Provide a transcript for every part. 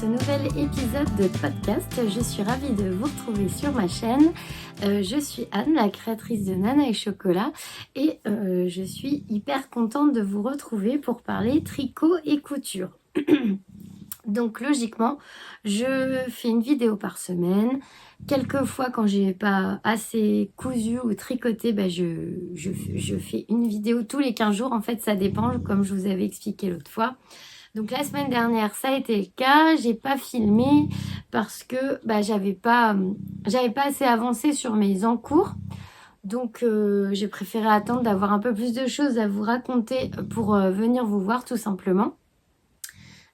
ce nouvel épisode de podcast. Je suis ravie de vous retrouver sur ma chaîne. Je suis Anne, la créatrice de Nana et Chocolat et je suis hyper contente de vous retrouver pour parler tricot et couture. Donc logiquement, je fais une vidéo par semaine. Quelquefois, quand j'ai pas assez cousu ou tricoté, je fais une vidéo tous les 15 jours. En fait, ça dépend, comme je vous avais expliqué l'autre fois. Donc la semaine dernière, ça a été le cas. J'ai pas filmé parce que j'avais pas assez avancé sur mes encours. Donc j'ai préféré attendre d'avoir un peu plus de choses à vous raconter pour venir vous voir tout simplement.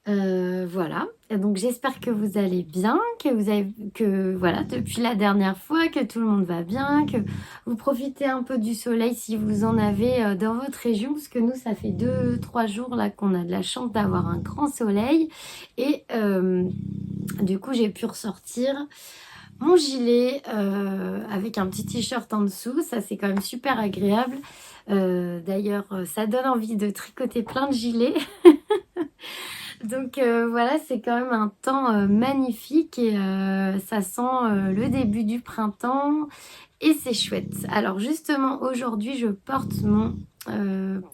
Voilà, et donc j'espère que vous allez bien, voilà, depuis la dernière fois, que tout le monde va bien, que vous profitez un peu du soleil si vous en avez dans votre région, parce que nous, ça fait 2-3 jours là qu'on a de la chance d'avoir un grand soleil, et du coup j'ai pu ressortir mon gilet avec un petit t-shirt en dessous. Ça, c'est quand même super agréable. D'ailleurs, ça donne envie de tricoter plein de gilets. Donc voilà, c'est quand même un temps magnifique et ça sent le début du printemps et c'est chouette. Alors justement, aujourd'hui, je porte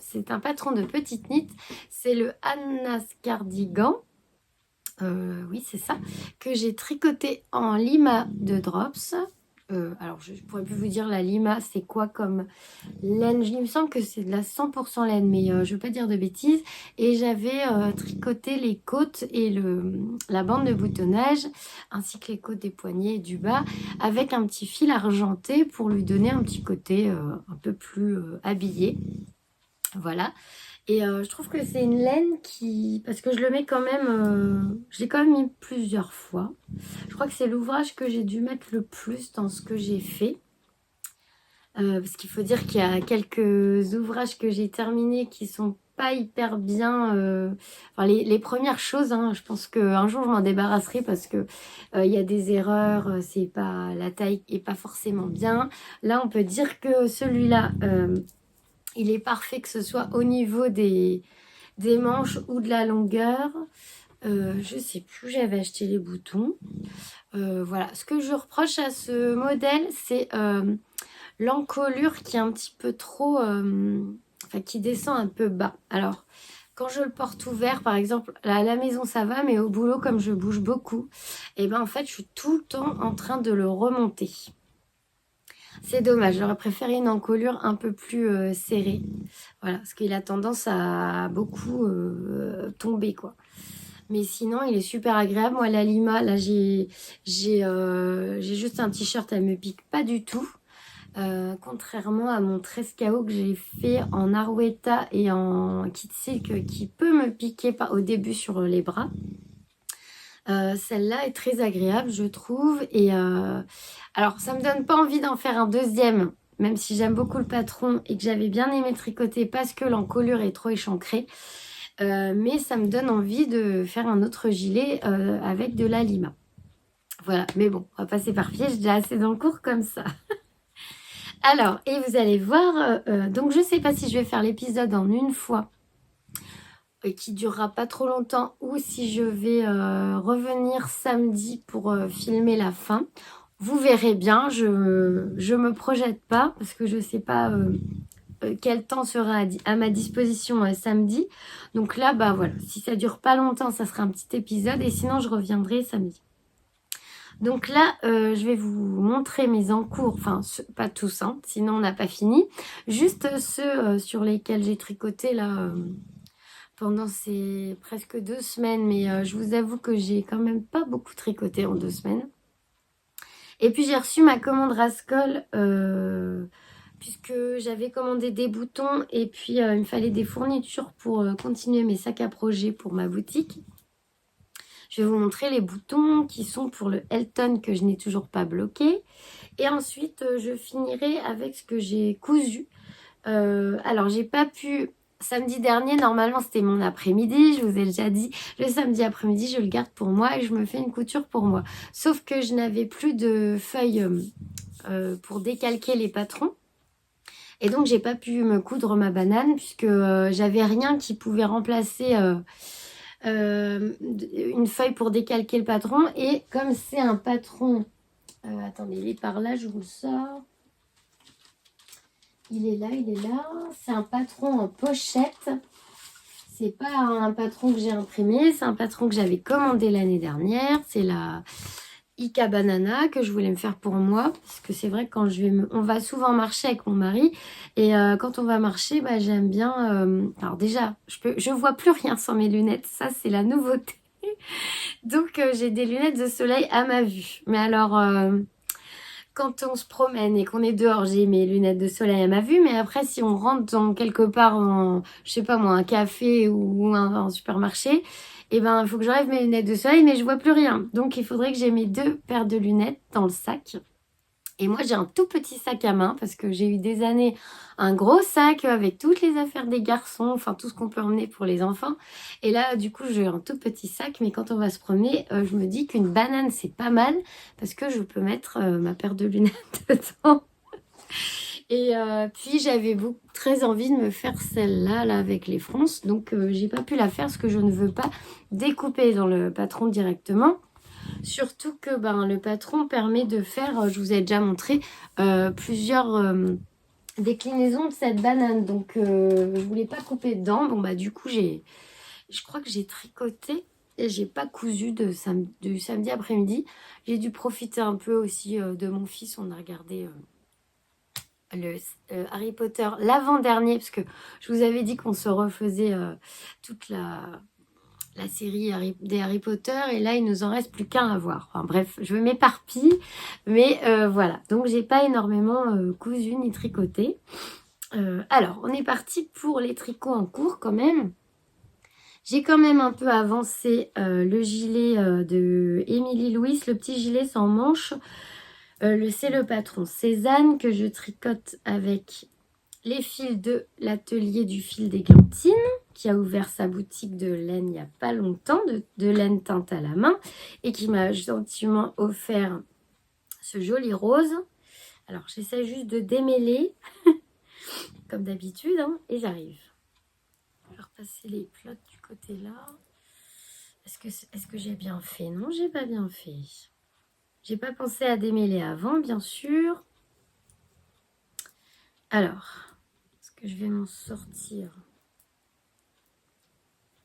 c'est un patron de petite knit, c'est le Anna's Cardigan. Oui, c'est ça, que j'ai tricoté en lima de Drops. Alors, je pourrais plus vous dire la lima, c'est quoi comme laine. Il me semble que c'est de la 100% laine, mais je ne veux pas dire de bêtises. Et j'avais tricoté les côtes et la bande de boutonnage, ainsi que les côtes des poignets et du bas, avec un petit fil argenté pour lui donner un petit côté un peu plus habillé. Voilà. Et je trouve que c'est une laine parce que je le mets quand même, je l'ai quand même mis plusieurs fois. Je crois que c'est l'ouvrage que j'ai dû mettre le plus dans ce que j'ai fait. Parce qu'il faut dire qu'il y a quelques ouvrages que j'ai terminés qui sont pas hyper bien. Enfin, les premières choses, hein, je pense qu'un jour je m'en débarrasserai parce que il y a des erreurs, la taille est pas forcément bien. Là, on peut dire que celui-là, il est parfait, que ce soit au niveau des manches ou de la longueur. Je sais plus où j'avais acheté les boutons. Voilà, ce que je reproche à ce modèle, c'est l'encolure qui est un petit peu trop... qui descend un peu bas. Alors, quand je le porte ouvert, par exemple, à la maison ça va, mais au boulot, comme je bouge beaucoup, et en fait, je suis tout le temps en train de le remonter. C'est dommage, j'aurais préféré une encolure un peu plus serrée. Voilà, parce qu'il a tendance à beaucoup tomber, quoi. Mais sinon, il est super agréable. Moi, la lima, là, j'ai juste un t-shirt, elle me pique pas du tout. Contrairement à mon Trescao que j'ai fait en Arwetta et en kit silk qui peut me piquer au début sur les bras. Celle-là est très agréable, je trouve. Et alors, ça me donne pas envie d'en faire un deuxième, même si j'aime beaucoup le patron et que j'avais bien aimé tricoter parce que l'encolure est trop échancrée. Mais ça me donne envie de faire un autre gilet avec de la lima. Voilà, mais bon, on va pas s'éparpiller, j'ai déjà assez dans le cours comme ça. Alors, et vous allez voir, donc je sais pas si je vais faire l'épisode en une fois, qui durera pas trop longtemps, ou si je vais revenir samedi pour filmer la fin. Vous verrez bien, je me projette pas, parce que je sais pas quel temps sera à ma disposition samedi. Donc là, voilà, si ça dure pas longtemps, ça sera un petit épisode, et sinon je reviendrai samedi. Donc là, je vais vous montrer mes encours, enfin pas tous, hein, sinon on n'a pas fini. Juste ceux sur lesquels j'ai tricoté là pendant ces presque 2 semaines, mais je vous avoue que j'ai quand même pas beaucoup tricoté en 2 semaines. Et puis j'ai reçu ma commande Rascol, puisque j'avais commandé des boutons et puis il me fallait des fournitures pour continuer mes sacs à projet pour ma boutique. Je vais vous montrer les boutons qui sont pour le Elton que je n'ai toujours pas bloqué. Et ensuite, je finirai avec ce que j'ai cousu. Alors, j'ai pas pu... Samedi dernier, normalement, c'était mon après-midi. Je vous ai déjà dit, le samedi après-midi, je le garde pour moi et je me fais une couture pour moi. Sauf que je n'avais plus de feuilles pour décalquer les patrons. Et donc, j'ai pas pu me coudre ma banane puisque j'avais rien qui pouvait remplacer... une feuille pour décalquer le patron. Et comme c'est un patron... attendez, il est par là, je vous le sors. Il est là, il est là. C'est un patron en pochette. C'est pas un patron que j'ai imprimé, c'est un patron que j'avais commandé l'année dernière. C'est la Ika Banana que je voulais me faire pour moi. Parce que c'est vrai que quand on va souvent marcher avec mon mari. Et quand on va marcher, bah, j'aime bien... alors déjà, je vois plus rien sans mes lunettes. Ça, c'est la nouveauté. Donc, j'ai des lunettes de soleil à ma vue. Mais alors... quand on se promène et qu'on est dehors, j'ai mes lunettes de soleil à ma vue. Mais après, si on rentre dans quelque part en, je sais pas moi, un café ou un supermarché, eh ben, il faut que j'enlève mes lunettes de soleil, mais je vois plus rien. Donc, il faudrait que j'ai mes 2 paires de lunettes dans le sac. Et moi, j'ai un tout petit sac à main parce que j'ai eu des années un gros sac avec toutes les affaires des garçons, enfin tout ce qu'on peut emmener pour les enfants. Et là, du coup, j'ai un tout petit sac, mais quand on va se promener, je me dis qu'une banane, c'est pas mal parce que je peux mettre ma paire de lunettes dedans. Et puis, j'avais très envie de me faire celle-là là, avec les fronces. Donc, j'ai pas pu la faire parce que je ne veux pas découper dans le patron directement. Surtout que le patron permet de faire, je vous ai déjà montré, plusieurs déclinaisons de cette banane. Donc, je voulais pas couper dedans. Bon, du coup, je crois que j'ai tricoté et j'ai pas cousu du samedi après-midi. J'ai dû profiter un peu aussi de mon fils. On a regardé le Harry Potter l'avant-dernier, parce que je vous avais dit qu'on se refaisait toute la série des Harry Potter, et là il nous en reste plus qu'un à voir. Enfin bref, je m'éparpille, mais voilà. Donc j'ai pas énormément cousu ni tricoté. Alors on est parti pour les tricots en cours quand même. J'ai quand même un peu avancé le gilet de Émilie Louis, le petit gilet sans manches. C'est le patron Cézanne que je tricote avec les fils de l'atelier du fil d'Églantine, qui a ouvert sa boutique de laine il n'y a pas longtemps, de laine teinte à la main, et qui m'a gentiment offert ce joli rose. Alors, j'essaie juste de démêler, comme d'habitude, hein, et j'arrive. Je vais repasser les plots du côté là. Est-ce que j'ai bien fait? Non, j'ai pas bien fait. J'ai pas pensé à démêler avant, bien sûr. Alors, est-ce que je vais m'en sortir?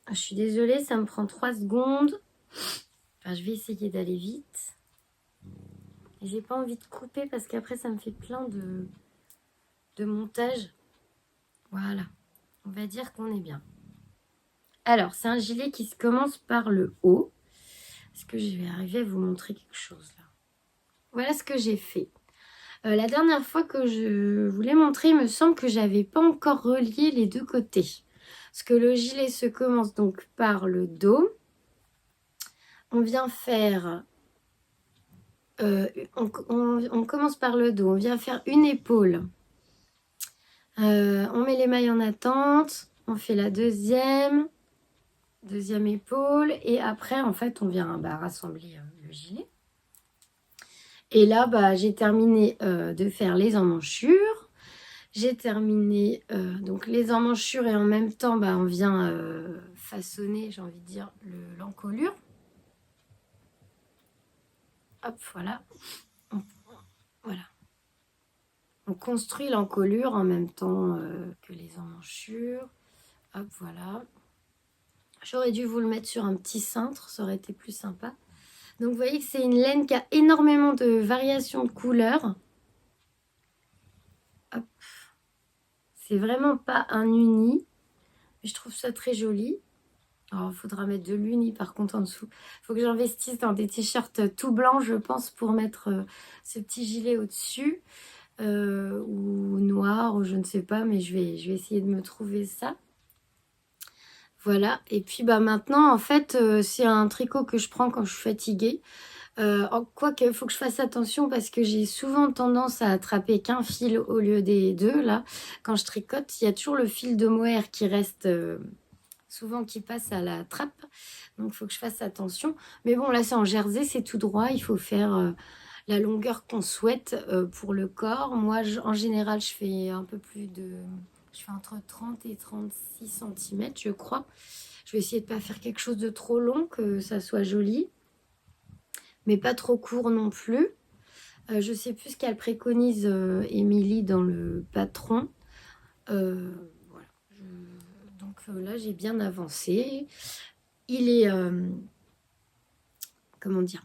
Je suis désolée, ça me prend 3 secondes. Enfin, je vais essayer d'aller vite. Et j'ai pas envie de couper parce qu'après, ça me fait plein de montage. Voilà. On va dire qu'on est bien. Alors, c'est un gilet qui se commence par le haut. Est-ce que je vais arriver à vous montrer quelque chose là? Voilà ce que j'ai fait. La dernière fois que je vous l'ai montré, il me semble que j'avais pas encore relié les 2 côtés. Parce que le gilet se commence donc par le dos. On vient faire... on commence par le dos. On vient faire une épaule. On met les mailles en attente. On fait la deuxième épaule. Et après, en fait, on vient rassembler le gilet. Et là, j'ai terminé de faire les emmanchures. J'ai terminé donc les emmanchures et en même temps, on vient façonner, j'ai envie de dire, l'encolure. Hop, voilà. Voilà. On construit l'encolure en même temps que les emmanchures. Hop, voilà. J'aurais dû vous le mettre sur un petit cintre, ça aurait été plus sympa. Donc, vous voyez que c'est une laine qui a énormément de variations de couleurs. Hop. C'est vraiment pas un uni. Mais je trouve ça très joli. Alors, il faudra mettre de l'uni par contre en dessous. Il faut que j'investisse dans des t-shirts tout blancs, je pense, pour mettre ce petit gilet au-dessus. Ou noir, ou je ne sais pas, mais je vais essayer de me trouver ça. Voilà, et puis maintenant, en fait, c'est un tricot que je prends quand je suis fatiguée. Quoique, il faut que je fasse attention parce que j'ai souvent tendance à attraper qu'un fil au lieu des 2, là. Quand je tricote, il y a toujours le fil de mohair qui reste... souvent qui passe à la trappe, donc il faut que je fasse attention. Mais bon, là c'est en jersey, c'est tout droit, il faut faire la longueur qu'on souhaite pour le corps. Moi, en général, je fais un peu plus de Je fais entre 30 et 36 cm, je crois. Je vais essayer de ne pas faire quelque chose de trop long, que ça soit joli. Mais pas trop court non plus. Je sais plus ce qu'elle préconise, Émilie, dans le patron. Voilà. Donc là, j'ai bien avancé. Il est... comment dire?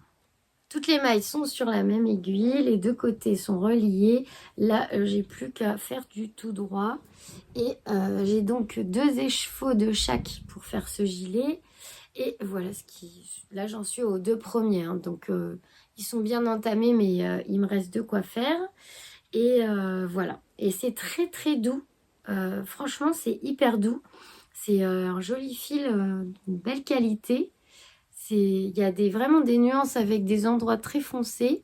Toutes les mailles sont sur la même aiguille. Les deux côtés sont reliés. Là, j'ai plus qu'à faire du tout droit. Et j'ai donc 2 écheveaux de chaque pour faire ce gilet. Et voilà ce qui... Là, j'en suis aux 2 premiers. Hein, donc, ils sont bien entamés, mais il me reste de quoi faire. Et voilà. Et c'est très, très doux. Franchement, c'est hyper doux. C'est un joli fil, d'une belle qualité. Il y a vraiment des nuances avec des endroits très foncés.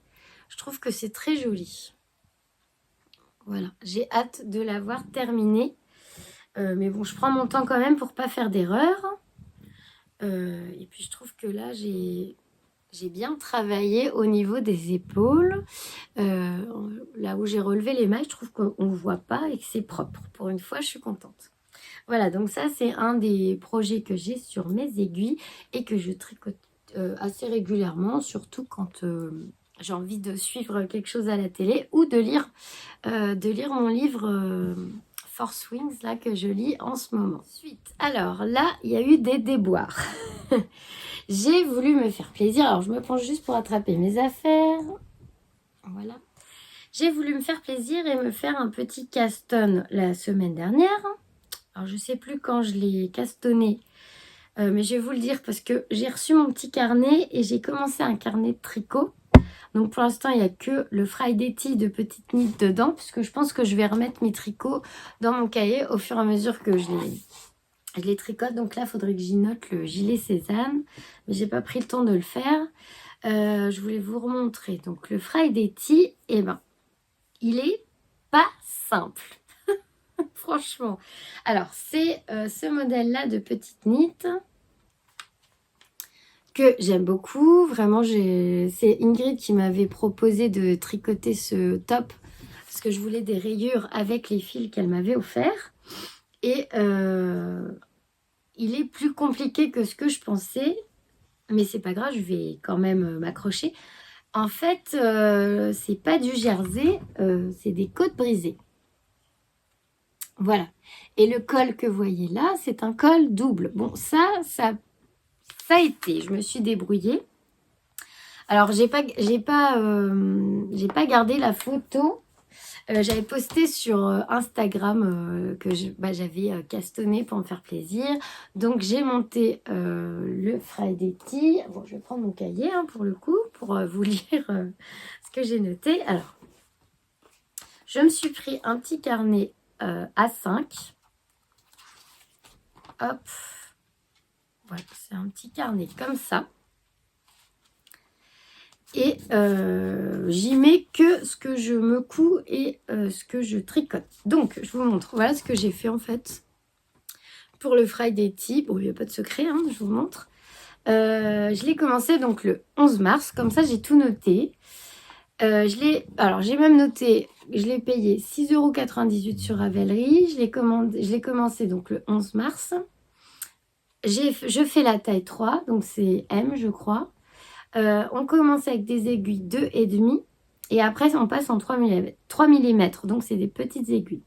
Je trouve que c'est très joli. Voilà. J'ai hâte de l'avoir terminé. Mais bon, je prends mon temps quand même pour pas faire d'erreur. Et puis, je trouve que là, j'ai bien travaillé au niveau des épaules. Là où j'ai relevé les mailles, je trouve qu'on ne voit pas et que c'est propre. Pour une fois, je suis contente. Voilà, donc ça, c'est un des projets que j'ai sur mes aiguilles et que je tricote assez régulièrement, surtout quand j'ai envie de suivre quelque chose à la télé ou de lire mon livre Force Wings, là, que je lis en ce moment. Ensuite, alors là, il y a eu des déboires. J'ai voulu me faire plaisir. Alors, je me penche juste pour attraper mes affaires. Voilà. J'ai voulu me faire plaisir et me faire un petit caston la semaine dernière. Alors, je ne sais plus quand je l'ai castonné, mais je vais vous le dire parce que j'ai reçu mon petit carnet et j'ai commencé un carnet de tricot. Donc, pour l'instant, il n'y a que le Friday Tea de petites nids dedans, puisque je pense que je vais remettre mes tricots dans mon cahier au fur et à mesure que je les tricote. Donc là, il faudrait que j'y note le gilet Cézanne, mais j'ai pas pris le temps de le faire. Je voulais vous remontrer. Donc, le Friday Tea, eh ben, il est pas simple. Franchement. Alors, c'est ce modèle-là de petite knit que j'aime beaucoup. Vraiment, c'est Ingrid qui m'avait proposé de tricoter ce top parce que je voulais des rayures avec les fils qu'elle m'avait offerts. Et il est plus compliqué que ce que je pensais, mais c'est pas grave, je vais quand même m'accrocher. En fait, c'est pas du jersey, c'est des côtes brisées. Voilà. Et le col que vous voyez là, c'est un col double. Bon, ça a été. Je me suis débrouillée. Alors, j'ai pas gardé la photo. J'avais posté sur Instagram que j'avais castonné pour me faire plaisir. Donc, j'ai monté le Friday Tea. Bon, je vais prendre mon cahier pour le coup, pour vous lire ce que j'ai noté. Alors, je me suis pris un petit carnet A5. Hop. Voilà, c'est un petit carnet comme ça. Et j'y mets que ce que je me couds et ce que je tricote. Donc, je vous montre. Voilà ce que j'ai fait en fait pour le Friday Tea. Bon, il n'y a pas de secret, je vous montre. Je l'ai commencé donc le 11 mars. Comme ça, j'ai tout noté. Alors, j'ai même noté, je l'ai payé 6,98 € sur Ravelry. Je l'ai commencé donc le 11 mars. Je fais la taille 3, donc c'est M, je crois. On commence avec des aiguilles 2,5 et après on passe en 3 mm, donc c'est des petites aiguilles.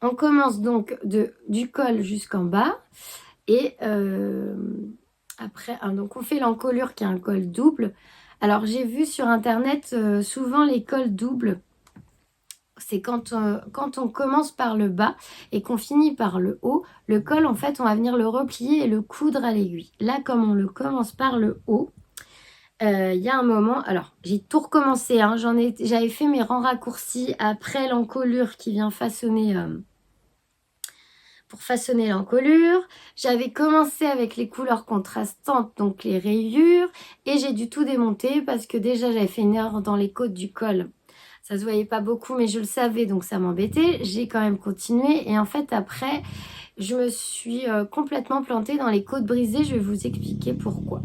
On commence donc du col jusqu'en bas et après, donc on fait l'encolure qui est un col double. Alors j'ai vu sur internet souvent les cols doubles, c'est quand on commence par le bas et qu'on finit par le haut, le col en fait on va venir le replier et le coudre à l'aiguille. Là comme on le commence par le haut, il y a un moment, alors j'ai tout recommencé, j'avais fait mes rangs raccourcis après l'encolure qui vient façonner, pour façonner l'encolure. J'avais commencé avec les couleurs contrastantes, donc les rayures, et j'ai dû tout démonter parce que déjà j'avais fait une erreur dans les côtes du col. Ça se voyait pas beaucoup, mais je le savais, donc ça m'embêtait. J'ai quand même continué, et en fait après, je me suis complètement plantée dans les côtes brisées. Je vais vous expliquer pourquoi.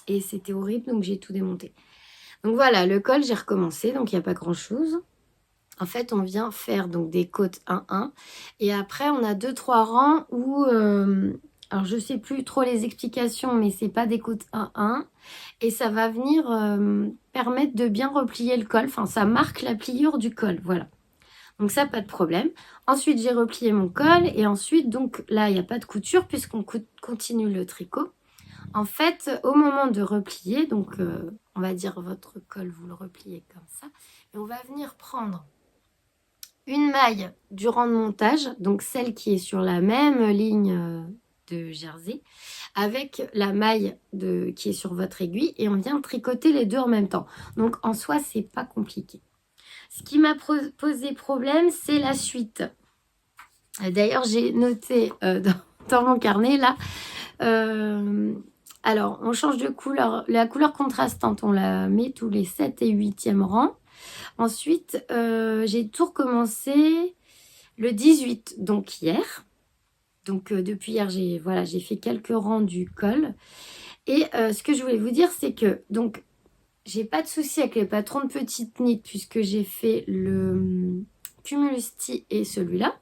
Et c'était horrible, donc j'ai tout démonté. Donc voilà, le col, j'ai recommencé, donc il n'y a pas grand-chose. En fait, on vient faire donc des côtes 1-1 et après on a 2-3 rangs où, alors je sais plus trop les explications, mais c'est pas des côtes 1-1 et ça va venir permettre de bien replier le col. Enfin, ça marque la pliure du col, voilà. Donc ça, pas de problème. Ensuite, j'ai replié mon col et ensuite, donc là, il n'y a pas de couture puisqu'on continue le tricot. En fait, au moment de replier, donc on va dire votre col, vous le repliez comme ça, et on va venir prendre une maille du rang de montage, donc celle qui est sur la même ligne de jersey, avec la maille qui est sur votre aiguille, et on vient tricoter les deux en même temps. Donc en soi, c'est pas compliqué. Ce qui m'a posé problème, c'est la suite. D'ailleurs, j'ai noté dans mon carnet là. Alors, on change de couleur. La couleur contrastante, on la met tous les 7 et 8e rang. Ensuite, j'ai tout recommencé le 18, donc hier. Donc, depuis hier, j'ai fait quelques rangs du col. Et ce que je voulais vous dire, c'est que, donc, j'ai pas de souci avec les patrons de petites nids puisque j'ai fait le Cumulus Tee et celui-là.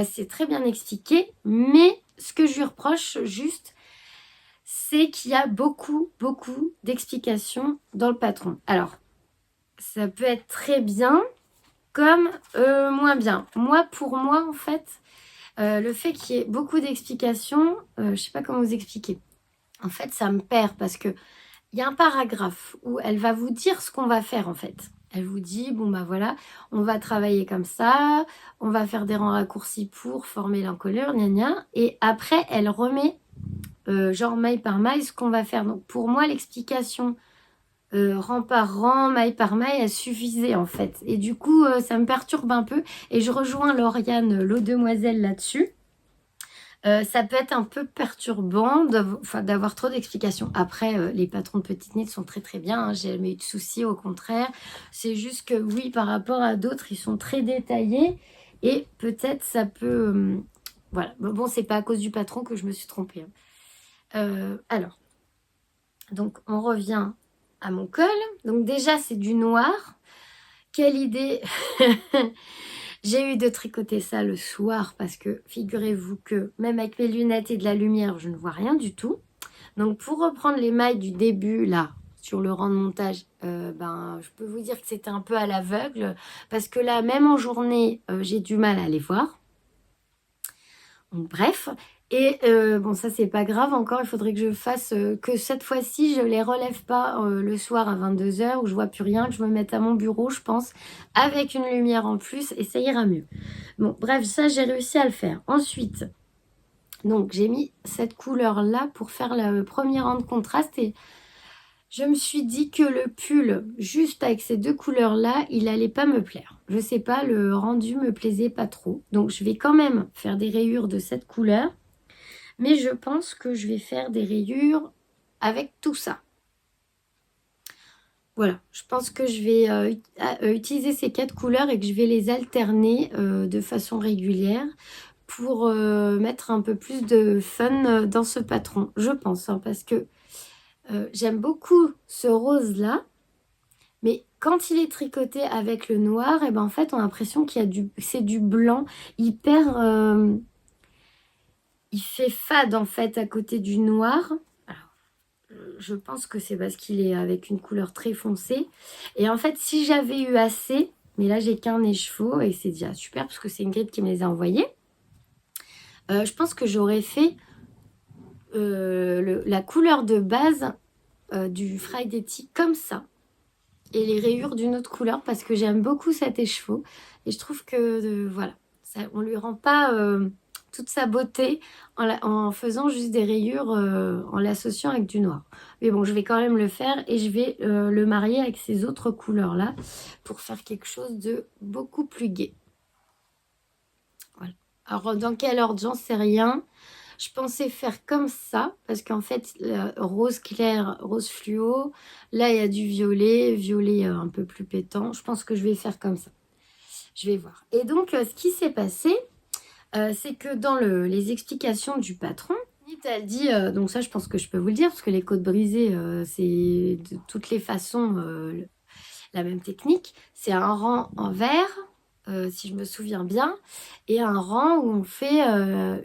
C'est très bien expliqué. Mais ce que je lui reproche juste, c'est qu'il y a beaucoup d'explications dans le patron. Alors, ça peut être très bien comme moins bien. Pour moi, en fait, le fait qu'il y ait beaucoup d'explications, je sais pas comment vous expliquer. En fait, ça me perd parce que il y a un paragraphe où elle va vous dire ce qu'on va faire, en fait. Elle vous dit, bon bah voilà, on va travailler comme ça, on va faire des rangs raccourcis pour former l'encolure, gna gna. Et après, elle remet, genre maille par maille, ce qu'on va faire. Donc pour moi, l'explication rang par rang, maille par maille, elle suffisait en fait. Et du coup, ça me perturbe un peu. Et je rejoins Lauriane, l'eau demoiselle là-dessus. Ça peut être un peu perturbant d'avoir trop d'explications. Après, les patrons de petites nids sont très bien. Hein, j'ai jamais eu de soucis, au contraire. C'est juste que oui, par rapport à d'autres, ils sont très détaillés. Et peut-être ça peut... voilà. Bon, c'est pas à cause du patron que je me suis trompée. Alors, donc on revient à mon col. Donc déjà, c'est du noir. Quelle idée. J'ai eu de tricoter ça le soir parce que figurez-vous que même avec mes lunettes et de la lumière, je ne vois rien du tout. Donc pour reprendre les mailles du début là, sur le rang de montage, je peux vous dire que c'était un peu à l'aveugle parce que là, même en journée, j'ai du mal à les voir. Donc, bref, et bon, ça c'est pas grave encore, il faudrait que je fasse que cette fois-ci je les relève pas le soir à 22h où je vois plus rien, que je me mette à mon bureau, je pense, avec une lumière en plus et ça ira mieux. Bon, bref, ça j'ai réussi à le faire. Ensuite, donc j'ai mis cette couleur là pour faire le premier rang de contraste et je me suis dit que le pull, juste avec ces deux couleurs-là, il allait pas me plaire. Je sais pas, le rendu me plaisait pas trop. Donc, je vais quand même faire des rayures de cette couleur. Mais je pense que je vais faire des rayures avec tout ça. Voilà, je pense que je vais utiliser ces 4 couleurs et que je vais les alterner de façon régulière pour mettre un peu plus de fun dans ce patron. Je pense, hein, parce que j'aime beaucoup ce rose-là. Mais quand il est tricoté avec le noir, et ben en fait, on a l'impression c'est du blanc hyper... il fait fade en fait à côté du noir. Alors, je pense que c'est parce qu'il est avec une couleur très foncée. Et en fait, si j'avais eu assez, mais là j'ai qu'un écheveau et c'est déjà super parce que c'est Ingrid qui me les a envoyés. Je pense que j'aurais fait la couleur de base du Friday Tea comme ça. Et les rayures d'une autre couleur parce que j'aime beaucoup cet écheveau. Et je trouve que, voilà, on lui rend pas toute sa beauté en faisant juste des rayures, en l'associant avec du noir. Mais bon, je vais quand même le faire et je vais le marier avec ces autres couleurs-là pour faire quelque chose de beaucoup plus gai. Voilà. Alors, dans quel ordre, j'en sais rien. Je pensais faire comme ça, parce qu'en fait, rose clair, rose fluo. Là, il y a du violet, violet un peu plus pétant. Je pense que je vais faire comme ça. Je vais voir. Et donc, ce qui s'est passé, c'est que dans les explications du patron, elle dit, donc ça, je pense que je peux vous le dire, parce que les côtes brisées, c'est de toutes les façons... la même technique. C'est un rang en vert, si je me souviens bien, et un rang où on fait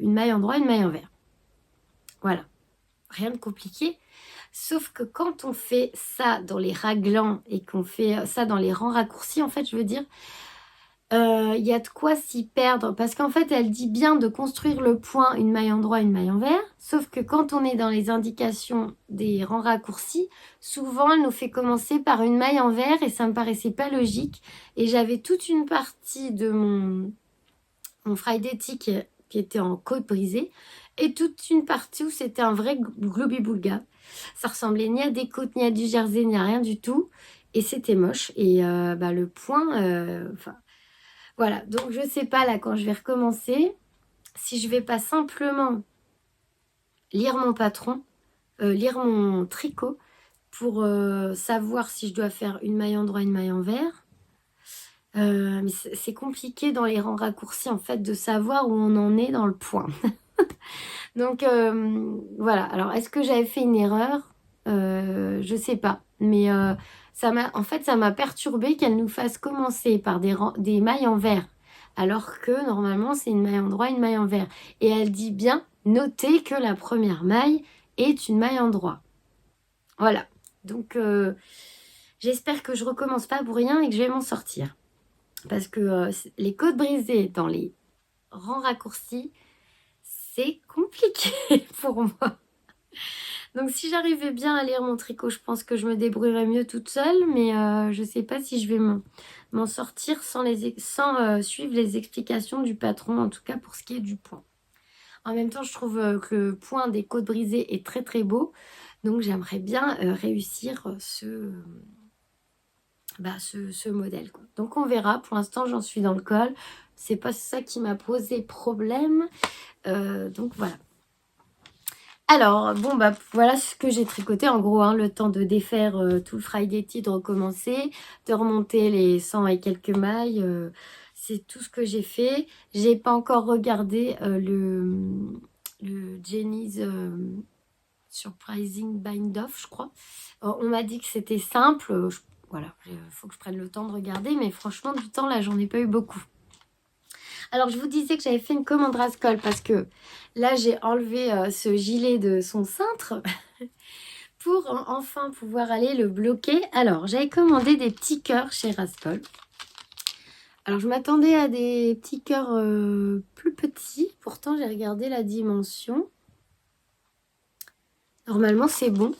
une maille en droit, une maille en vert. Voilà, rien de compliqué. Sauf que quand on fait ça dans les raglans et qu'on fait ça dans les rangs raccourcis, en fait, je veux dire, il y a de quoi s'y perdre. Parce qu'en fait, elle dit bien de construire le point, une maille en droit, une maille en vert. Sauf que quand on est dans les indications des rangs raccourcis, souvent, elle nous fait commencer par une maille en vert et ça me paraissait pas logique. Et j'avais toute une partie de mon Friday qui était en côte brisée et toute une partie où c'était un vrai globi-boulga. Ça ressemblait ni à des côtes, ni à du jersey, ni à rien du tout. Et c'était moche. Et le point, voilà. Donc, je sais pas, là, quand je vais recommencer, si je vais pas simplement lire mon patron, lire mon tricot pour savoir si je dois faire une maille en droit, une maille en vert. Mais c'est compliqué dans les rangs raccourcis, en fait, de savoir où on en est dans le point. Donc, voilà. Alors, est-ce que j'avais fait une erreur? Je sais pas. Mais en fait, ça m'a perturbée qu'elle nous fasse commencer par des mailles en vert. Alors que, normalement, c'est une maille en droit, une maille en vert. Et elle dit bien, notez que la première maille est une maille en droit. Voilà. Donc, j'espère que je recommence pas pour rien et que je vais m'en sortir. Parce que les côtes brisées dans les rangs raccourcis, c'est compliqué pour moi. Donc si j'arrivais bien à lire mon tricot, je pense que je me débrouillerais mieux toute seule. Mais je ne sais pas si je vais m'en sortir sans suivre les explications du patron, en tout cas pour ce qui est du point. En même temps, je trouve que le point des côtes brisées est très très beau. Donc j'aimerais bien réussir ce modèle, quoi. Donc on verra. Pour l'instant, j'en suis dans le col. C'est pas ça qui m'a posé problème. Donc voilà. Alors, bon, voilà ce que j'ai tricoté. En gros, le temps de défaire tout le Friday Tee, de recommencer, de remonter les 100 et quelques mailles. C'est tout ce que j'ai fait. J'ai pas encore regardé le Jenny's Surprising Bind Off, je crois. On m'a dit que c'était simple. Voilà, il faut que je prenne le temps de regarder. Mais franchement, du temps, là, j'en ai pas eu beaucoup. Alors, je vous disais que j'avais fait une commande Rascol parce que là, j'ai enlevé ce gilet de son cintre pour enfin pouvoir aller le bloquer. Alors, j'avais commandé des petits cœurs chez Rascol. Alors, je m'attendais à des petits cœurs plus petits. Pourtant, j'ai regardé la dimension. Normalement, c'est bon.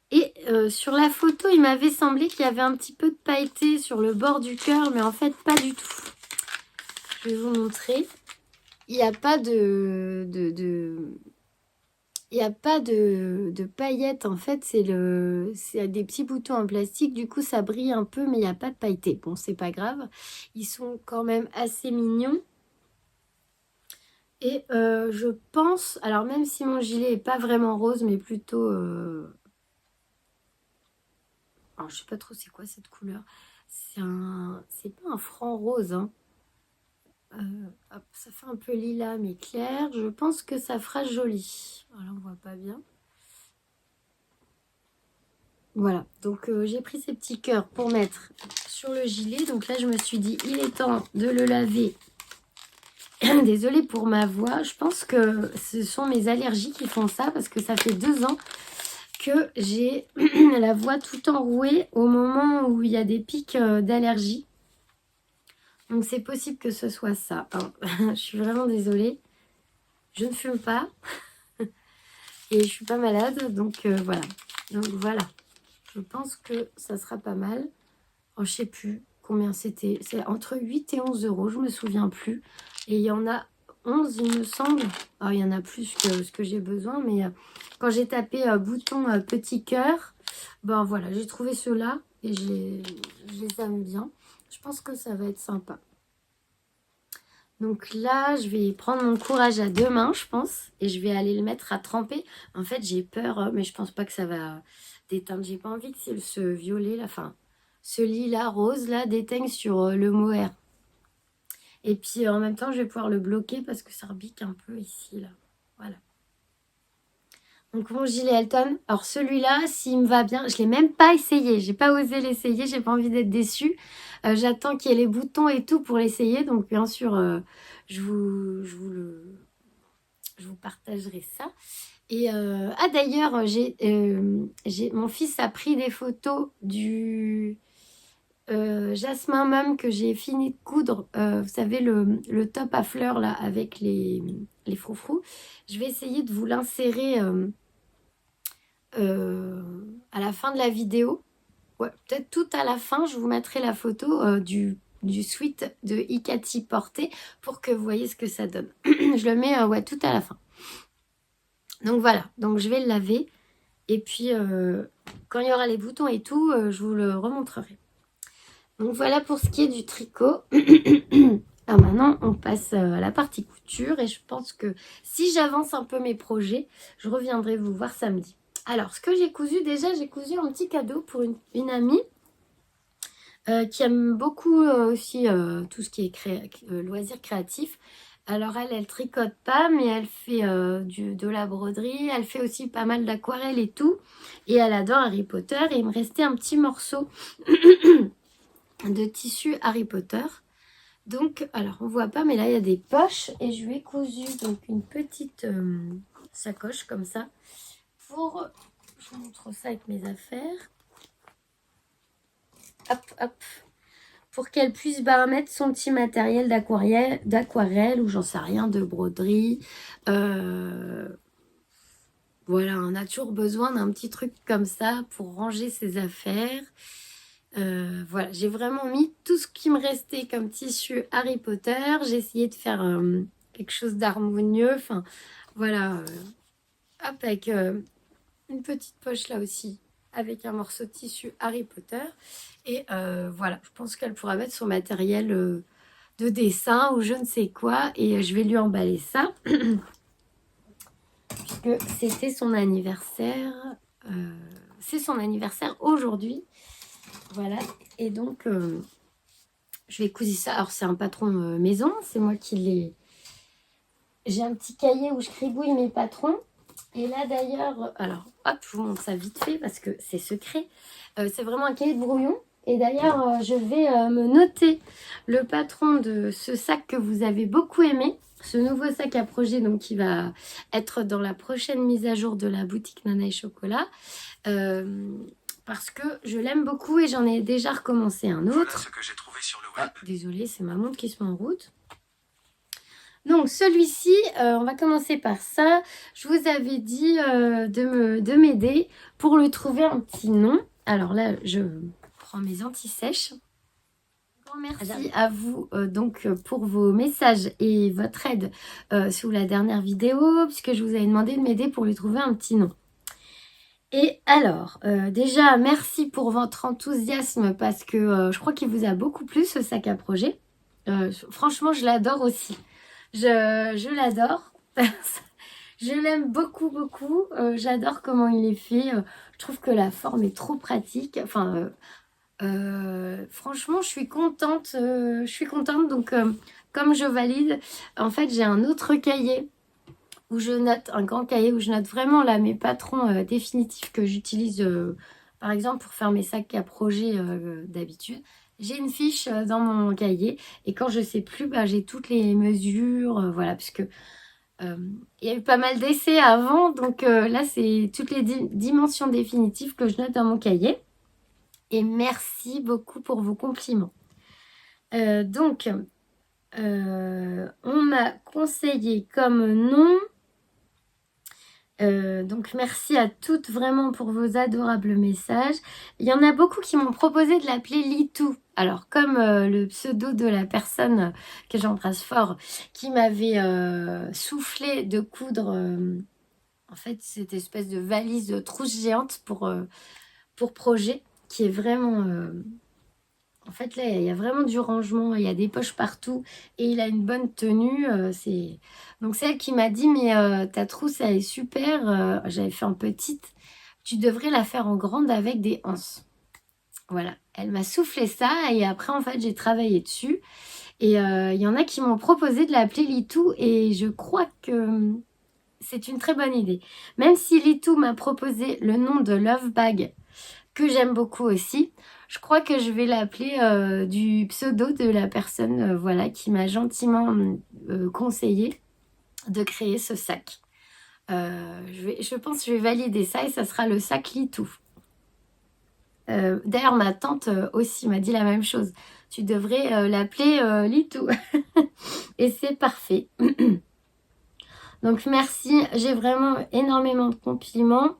Et sur la photo, il m'avait semblé qu'il y avait un petit peu de pailleté sur le bord du cœur, mais en fait, pas du tout. Je vais vous montrer. Il n'y a pas il n'y a pas de paillettes. En fait, c'est des petits boutons en plastique. Du coup, ça brille un peu, mais il n'y a pas de pailleté. Bon, c'est pas grave. Ils sont quand même assez mignons. Et je pense... Alors, même si mon gilet n'est pas vraiment rose, mais plutôt... Alors, je sais pas trop c'est quoi cette couleur. C'est pas un franc rose, hein. Hop, ça fait un peu lilas mais clair. Je pense que ça fera joli. Voilà, on voit pas bien. Voilà, donc j'ai pris ces petits cœurs pour mettre sur le gilet. Donc là, je me suis dit, il est temps de le laver. Désolée pour ma voix. Je pense que ce sont mes allergies qui font ça parce que ça fait 2 ans que j'ai la voix tout enrouée au moment où il y a des pics d'allergie. Donc c'est possible que ce soit ça. Hein. Je suis vraiment désolée. Je ne fume pas. Et je suis pas malade. Donc voilà. Donc voilà. Je pense que ça sera pas mal. Oh, je sais plus combien c'était. C'est entre 8 et 11 euros. Je me souviens plus. Et il y en a 11, il me semble. Alors, il y en a plus que ce que j'ai besoin. Mais quand j'ai tapé bouton petit cœur, ben voilà, j'ai trouvé ceux-là. Et je les aime bien. Je pense que ça va être sympa. Donc là, je vais prendre mon courage à 2 mains, je pense. Et je vais aller le mettre à tremper. En fait, j'ai peur, mais je pense pas que ça va déteindre. J'ai pas envie que ce violet, là, enfin, ce lilas rose, là, déteigne sur le mohair. Et puis, en même temps, je vais pouvoir le bloquer parce que ça rebique un peu ici, là. Voilà. Donc mon gilet Elton, alors celui-là, s'il me va bien, je l'ai même pas essayé, j'ai pas osé l'essayer, j'ai pas envie d'être déçue. J'attends qu'il y ait les boutons et tout pour l'essayer, donc bien sûr, je vous partagerai ça. Et d'ailleurs, mon fils a pris des photos du Jasmin Mum que j'ai fini de coudre. Vous savez, le top à fleurs là avec les froufrous. Je vais essayer de vous l'insérer à la fin de la vidéo. Ouais, peut-être tout à la fin, je vous mettrai la photo du sweat de Ikati porté pour que vous voyez ce que ça donne. Je le mets ouais, tout à la fin. Donc voilà, donc je vais le laver. Et puis, quand il y aura les boutons et tout, je vous le remontrerai. Donc voilà pour ce qui est du tricot. Alors maintenant, on passe à la partie couture. Et je pense que si j'avance un peu mes projets, je reviendrai vous voir samedi. Alors, ce que j'ai cousu, déjà, j'ai cousu un petit cadeau pour une amie qui aime beaucoup aussi tout ce qui est loisirs créatifs. Alors elle tricote pas, mais elle fait de la broderie. Elle fait aussi pas mal d'aquarelle et tout. Et elle adore Harry Potter. Et il me restait un petit morceau de tissu Harry Potter. Donc, alors on voit pas, mais là il y a des poches. Et je lui ai cousu donc une petite sacoche comme ça. Je vous montre ça avec mes affaires. Hop, hop. Pour qu'elle puisse mettre son petit matériel d'aquarelle ou j'en sais rien, de broderie. Voilà, on a toujours besoin d'un petit truc comme ça pour ranger ses affaires. Voilà, j'ai vraiment mis tout ce qui me restait comme tissu Harry Potter. J'ai essayé de faire quelque chose d'harmonieux. Enfin, voilà. Hop, avec une petite poche là aussi, avec un morceau de tissu Harry Potter. Et voilà, je pense qu'elle pourra mettre son matériel de dessin ou je ne sais quoi. Et je vais lui emballer ça. Puisque c'était son anniversaire. C'est son anniversaire aujourd'hui. Voilà. Et donc, je vais couser ça. Alors, c'est un patron maison. C'est moi qui l'ai... J'ai un petit cahier où je cribouille mes patrons. Et là, d'ailleurs... Alors, hop, je vous montre ça vite fait parce que c'est secret. C'est vraiment un cahier de brouillon. Et d'ailleurs, je vais me noter le patron de ce sac que vous avez beaucoup aimé. Ce nouveau sac à projet donc, qui va être dans la prochaine mise à jour de la boutique Nana et Chocolat. Parce que je l'aime beaucoup et j'en ai déjà recommencé un autre. Voilà ce que j'ai trouvé sur le web. Ah, désolée, c'est ma montre qui se met en route. Donc celui-ci, on va commencer par ça. Je vous avais dit de m'aider pour lui trouver un petit nom. Alors là, je prends mes anti-sèches. Merci à vous donc pour vos messages et votre aide sous la dernière vidéo, puisque je vous avais demandé de m'aider pour lui trouver un petit nom. Et alors, déjà, merci pour votre enthousiasme parce que je crois qu'il vous a beaucoup plu ce sac à projet. Franchement, je l'adore aussi. Je l'adore. Je l'aime beaucoup, beaucoup. J'adore comment il est fait. Je trouve que la forme est trop pratique. Enfin, franchement, je suis contente. Donc, comme je valide, en fait, j'ai un autre cahier où je note, un grand cahier où je note vraiment là mes patrons définitifs que j'utilise par exemple pour faire mes sacs à projet d'habitude. J'ai une fiche dans mon cahier et quand je sais plus, bah, j'ai toutes les mesures, voilà, puisque il y a eu pas mal d'essais avant, donc là c'est toutes les dimensions définitives que je note dans mon cahier. Et merci beaucoup pour vos compliments. Donc, on m'a conseillé comme nom... donc merci à toutes vraiment pour vos adorables messages. Il y en a beaucoup qui m'ont proposé de l'appeler Litou. Alors comme le pseudo de la personne que j'embrasse fort qui m'avait soufflé de coudre en fait cette espèce de valise trousse géante pour projet qui est vraiment... En fait, là, il y a vraiment du rangement, il y a des poches partout et il a une bonne tenue. Donc, c'est elle qui m'a dit, mais ta trousse, elle est super. J'avais fait en petite. Tu devrais la faire en grande avec des anses. Voilà, elle m'a soufflé ça et après, en fait, j'ai travaillé dessus. Et il y en a qui m'ont proposé de l'appeler Litou et je crois que c'est une très bonne idée. Même si Litou m'a proposé le nom de Love Bag, que j'aime beaucoup aussi, je crois que je vais l'appeler du pseudo de la personne voilà, qui m'a gentiment conseillé de créer ce sac. Je pense que je vais valider ça et ça sera le sac Litou. D'ailleurs, ma tante aussi m'a dit la même chose. Tu devrais l'appeler Litou. Et c'est parfait. Donc merci, j'ai vraiment énormément de compliments.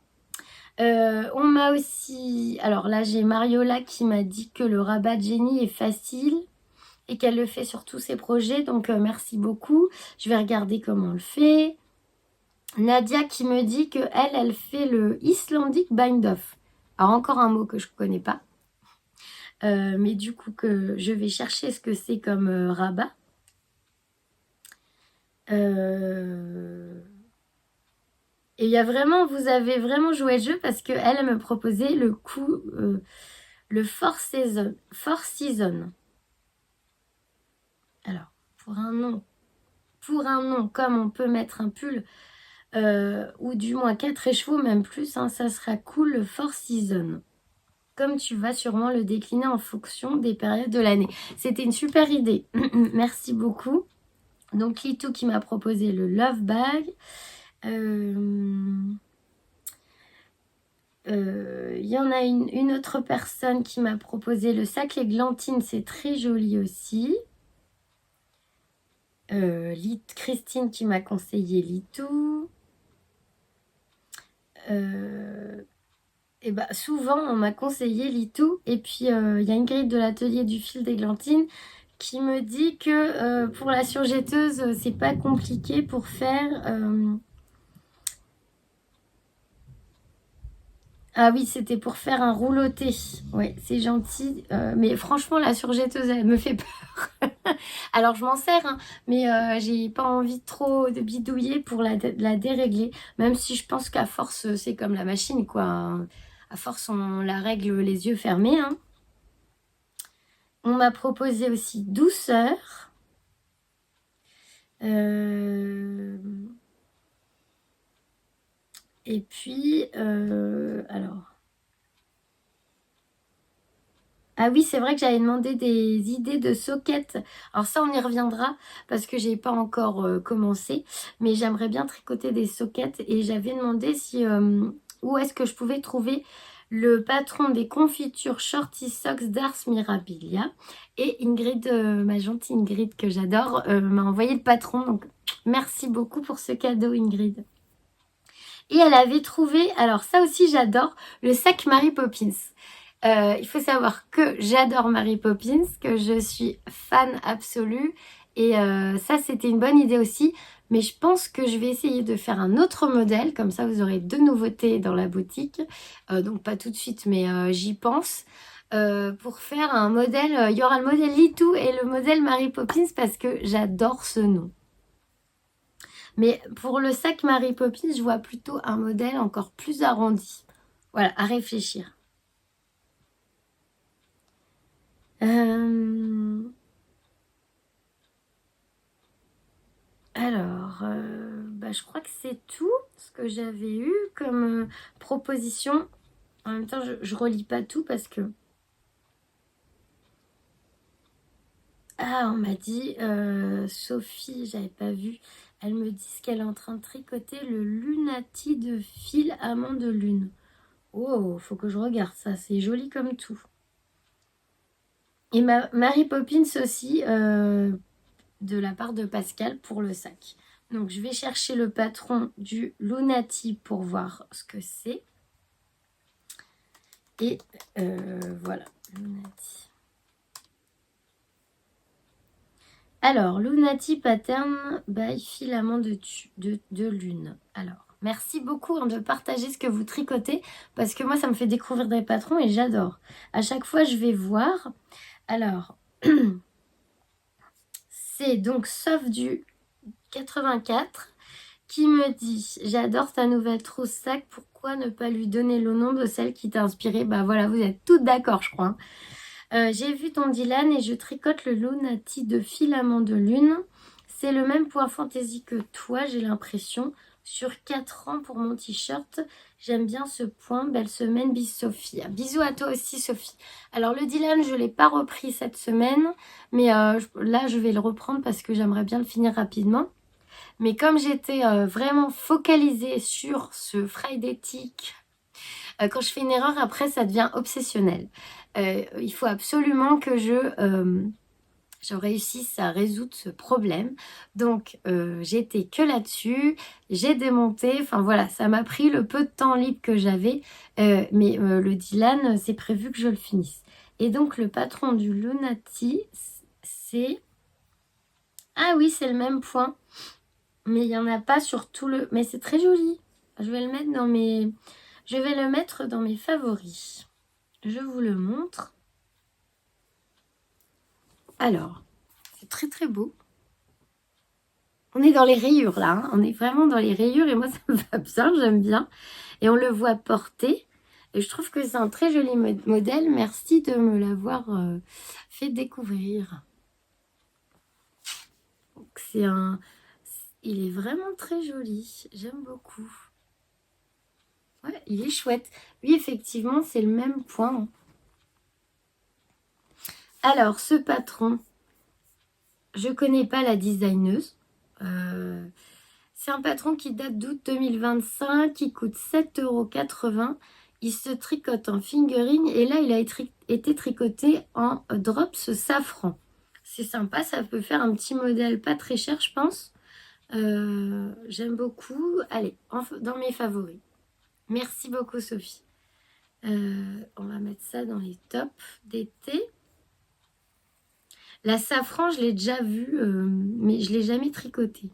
On m'a aussi... Alors là, j'ai Mariola qui m'a dit que le rabat de génie est facile et qu'elle le fait sur tous ses projets. Donc merci beaucoup. Je vais regarder comment on le fait. Nadia qui me dit que elle fait le Icelandic Bind Off. Alors encore un mot que je ne connais pas. Mais du coup que je vais chercher ce que c'est comme rabat. Et il y a vraiment, vous avez vraiment joué le jeu parce qu'elle me proposait le coup, le Four Season. Alors, pour un nom, comme on peut mettre un pull, ou du moins 4 écheveaux, même plus, hein, ça sera cool le Four Season. Comme tu vas sûrement le décliner en fonction des périodes de l'année. C'était une super idée. Merci beaucoup. Donc, Litou qui m'a proposé le Love Bag. Il y en a une autre personne qui m'a proposé le sac églantine, c'est très joli aussi. Christine qui m'a conseillé Litou. Et bah, souvent on m'a conseillé Litou. Et puis il y a Ingrid de l'atelier du fil d'églantine qui me dit que pour la surjetteuse c'est pas compliqué pour faire... Ah oui, c'était pour faire un rouloté. Ouais, c'est gentil. Mais franchement, la surjetteuse, elle me fait peur. Alors, je m'en sers, hein, mais j'ai pas envie trop de bidouiller pour la dérégler. Même si je pense qu'à force, c'est comme la machine, quoi. À force, on la règle les yeux fermés. Hein. On m'a proposé aussi douceur. Et puis, alors... Ah oui, c'est vrai que j'avais demandé des idées de sockets. Alors ça, on y reviendra parce que j'ai pas encore commencé. Mais j'aimerais bien tricoter des sockets et j'avais demandé si où est-ce que je pouvais trouver le patron des confitures Shorty Socks d'Ars Mirabilia. Et Ingrid, ma gentille Ingrid que j'adore, m'a envoyé le patron. Donc merci beaucoup pour ce cadeau, Ingrid. Et elle avait trouvé, alors ça aussi j'adore, le sac Mary Poppins. Il faut savoir que j'adore Mary Poppins, que je suis fan absolue. Et ça, c'était une bonne idée aussi. Mais je pense que je vais essayer de faire un autre modèle. Comme ça, vous aurez 2 nouveautés dans la boutique. Donc, pas tout de suite, mais j'y pense. Pour faire un modèle, il y aura le modèle Litou et le modèle Mary Poppins parce que j'adore ce nom. Mais pour le sac Mary Poppins, je vois plutôt un modèle encore plus arrondi. Voilà, à réfléchir. Alors, je crois que c'est tout ce que j'avais eu comme proposition. En même temps, je relis pas tout parce que... Ah, on m'a dit, Sophie, j'avais pas vu, elle me dit qu'elle est en train de tricoter le Lunati de fil amande de lune. Oh, faut que je regarde ça, c'est joli comme tout. Et Mary Poppins aussi, de la part de Pascal pour le sac. Donc je vais chercher le patron du Lunati pour voir ce que c'est. Et voilà, Lunati. Alors, Lunati Pattern by Filament de Lune. Alors, merci beaucoup de partager ce que vous tricotez parce que moi, ça me fait découvrir des patrons et j'adore. À chaque fois, je vais voir. Alors, c'est donc sauf du 84 qui me dit « J'adore ta nouvelle trousse sac, pourquoi ne pas lui donner le nom de celle qui t'a inspiré ?» Bah voilà, vous êtes toutes d'accord, je crois. J'ai vu ton Dylan et je tricote le Lunati de filament de lune. C'est le même point fantaisie que toi, j'ai l'impression. sur 4 ans pour mon t-shirt. J'aime bien ce point. Belle semaine, bis Sophie. Bisous à toi aussi Sophie. Alors le Dylan, je ne l'ai pas repris cette semaine, mais là je vais le reprendre parce que j'aimerais bien le finir rapidement. Mais comme j'étais vraiment focalisée sur ce Friday Tick, quand je fais une erreur, après ça devient obsessionnel. Il faut absolument que je réussisse à résoudre ce problème. Donc, j'étais que là-dessus. J'ai démonté. Enfin, voilà, ça m'a pris le peu de temps libre que j'avais. Mais le Dylan, c'est prévu que je le finisse. Et donc, le patron du Lunati, c'est... Ah oui, c'est le même point. Mais il n'y en a pas sur tout le... Mais c'est très joli. Je vais le mettre dans mes... Je vais le mettre dans mes favoris. Je vous le montre. Alors, c'est très très beau. On est dans les rayures là, hein. On est vraiment dans les rayures et moi ça me va bien, j'aime bien. Et on le voit porter. Et je trouve que c'est un très joli modèle. Merci de me l'avoir fait découvrir. Donc c'est un... Il est vraiment très joli. J'aime beaucoup. Ouais, il est chouette. Oui, effectivement, c'est le même point. Alors, ce patron, je connais pas la designeuse. C'est un patron qui date d'août 2025, qui coûte 7,80 €. Il se tricote en fingering et là, il a été tricoté en drops safran. C'est sympa, ça peut faire un petit modèle pas très cher, je pense. J'aime beaucoup. Allez, dans mes favoris. Merci beaucoup, Sophie. On va mettre ça dans les tops d'été. La safran, je l'ai déjà vue, mais je ne l'ai jamais tricotée.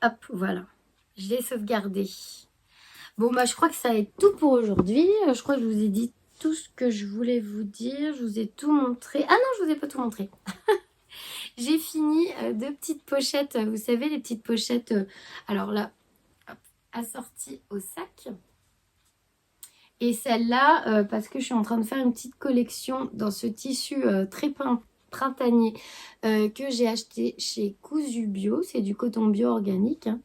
Hop, voilà. Je l'ai sauvegardée. Bon, bah, je crois que ça va être tout pour aujourd'hui. Je crois que je vous ai dit tout ce que je voulais vous dire. Je vous ai tout montré. Ah non, je vous ai pas tout montré. J'ai fini 2 petites pochettes. Vous savez, les petites pochettes, alors là, hop, assorties au sac. Et celle-là, parce que je suis en train de faire une petite collection dans ce tissu très printanier que j'ai acheté chez Cousu Bio. C'est du coton bio organique. Hein.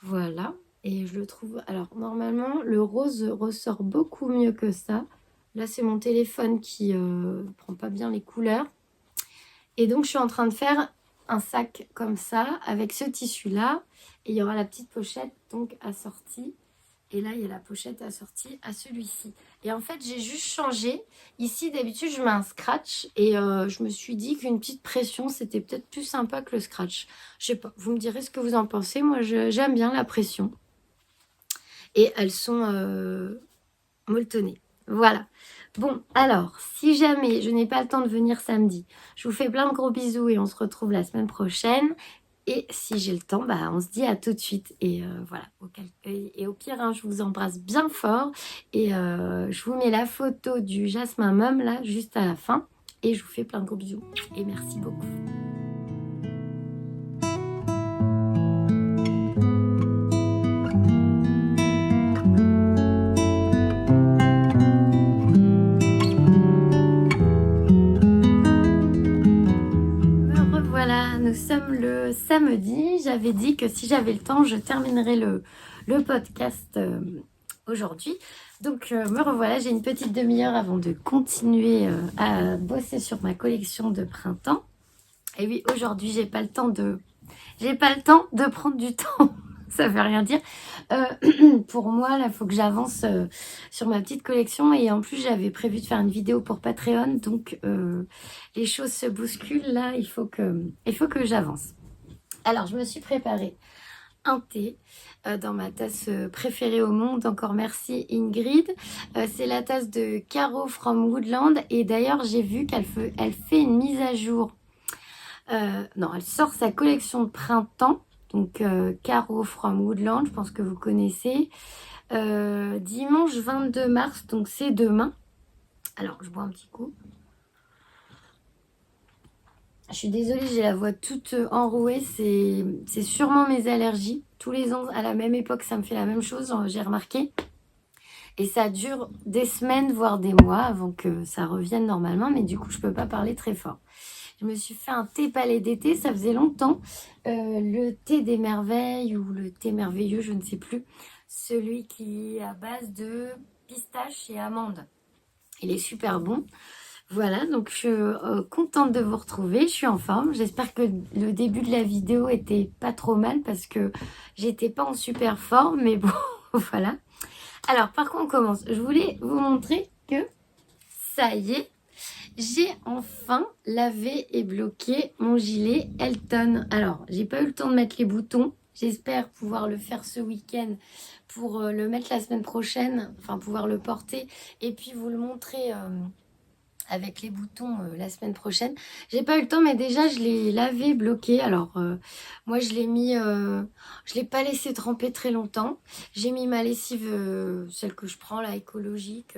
Voilà. Et je le trouve... Alors, normalement, le rose ressort beaucoup mieux que ça. Là, c'est mon téléphone qui ne prend pas bien les couleurs. Et donc, je suis en train de faire un sac comme ça, avec ce tissu-là. Et il y aura la petite pochette, donc, assortie. Et là, il y a la pochette assortie à celui-ci. Et en fait, j'ai juste changé. Ici, d'habitude, je mets un scratch. Et je me suis dit qu'une petite pression, c'était peut-être plus sympa que le scratch. Je sais pas, vous me direz ce que vous en pensez. Moi, j'aime bien la pression. Et elles sont molletonnées. Voilà. Bon, alors, si jamais je n'ai pas le temps de venir samedi, je vous fais plein de gros bisous et on se retrouve la semaine prochaine. Et si j'ai le temps, bah, on se dit à tout de suite. Et voilà. Et au pire, hein, je vous embrasse bien fort. Et je vous mets la photo du Jasmin Mum là, juste à la fin. Et je vous fais plein de gros bisous. Et merci beaucoup. Nous sommes le samedi. J'avais dit que si j'avais le temps, je terminerais le podcast aujourd'hui. Donc me revoilà, j'ai une petite demi-heure avant de continuer à bosser sur ma collection de printemps. Et oui, aujourd'hui, j'ai pas le temps de prendre du temps. Ça veut rien dire. Pour moi, là, il faut que j'avance sur ma petite collection. Et en plus, j'avais prévu de faire une vidéo pour Patreon. Donc, les choses se bousculent. Là, il faut que j'avance. Alors, je me suis préparé un thé dans ma tasse préférée au monde. Encore merci Ingrid. C'est la tasse de Caro from Woodland. Et d'ailleurs, j'ai vu qu'elle fait une mise à jour. Non, elle sort sa collection de printemps. Donc, Caro from Woodland, je pense que vous connaissez. Dimanche 22 mars, donc c'est demain. Alors, je bois un petit coup. Je suis désolée, j'ai la voix toute enrouée. C'est sûrement mes allergies. Tous les ans, à la même époque, ça me fait la même chose, j'ai remarqué. Et ça dure des semaines, voire des mois, avant que ça revienne normalement. Mais du coup, je ne peux pas parler très fort. Je me suis fait un thé palais d'été, ça faisait longtemps. Le thé des merveilles ou le thé merveilleux, je ne sais plus. Celui qui est à base de pistache et amandes. Il est super bon. Voilà, donc je suis contente de vous retrouver. Je suis en forme. J'espère que le début de la vidéo était pas trop mal parce que j'étais pas en super forme. Mais bon, voilà. Alors, par contre, on commence. Je voulais vous montrer que ça y est, j'ai enfin lavé et bloqué mon gilet Elton. Alors, j'ai pas eu le temps de mettre les boutons. J'espère pouvoir le faire ce week-end pour le mettre la semaine prochaine. Enfin, pouvoir le porter et puis vous le montrer avec les boutons la semaine prochaine. J'ai pas eu le temps, mais déjà, je l'ai lavé, bloqué. Alors, moi, je l'ai mis... je l'ai pas laissé tremper très longtemps. J'ai mis ma lessive, celle que je prends, là, écologique.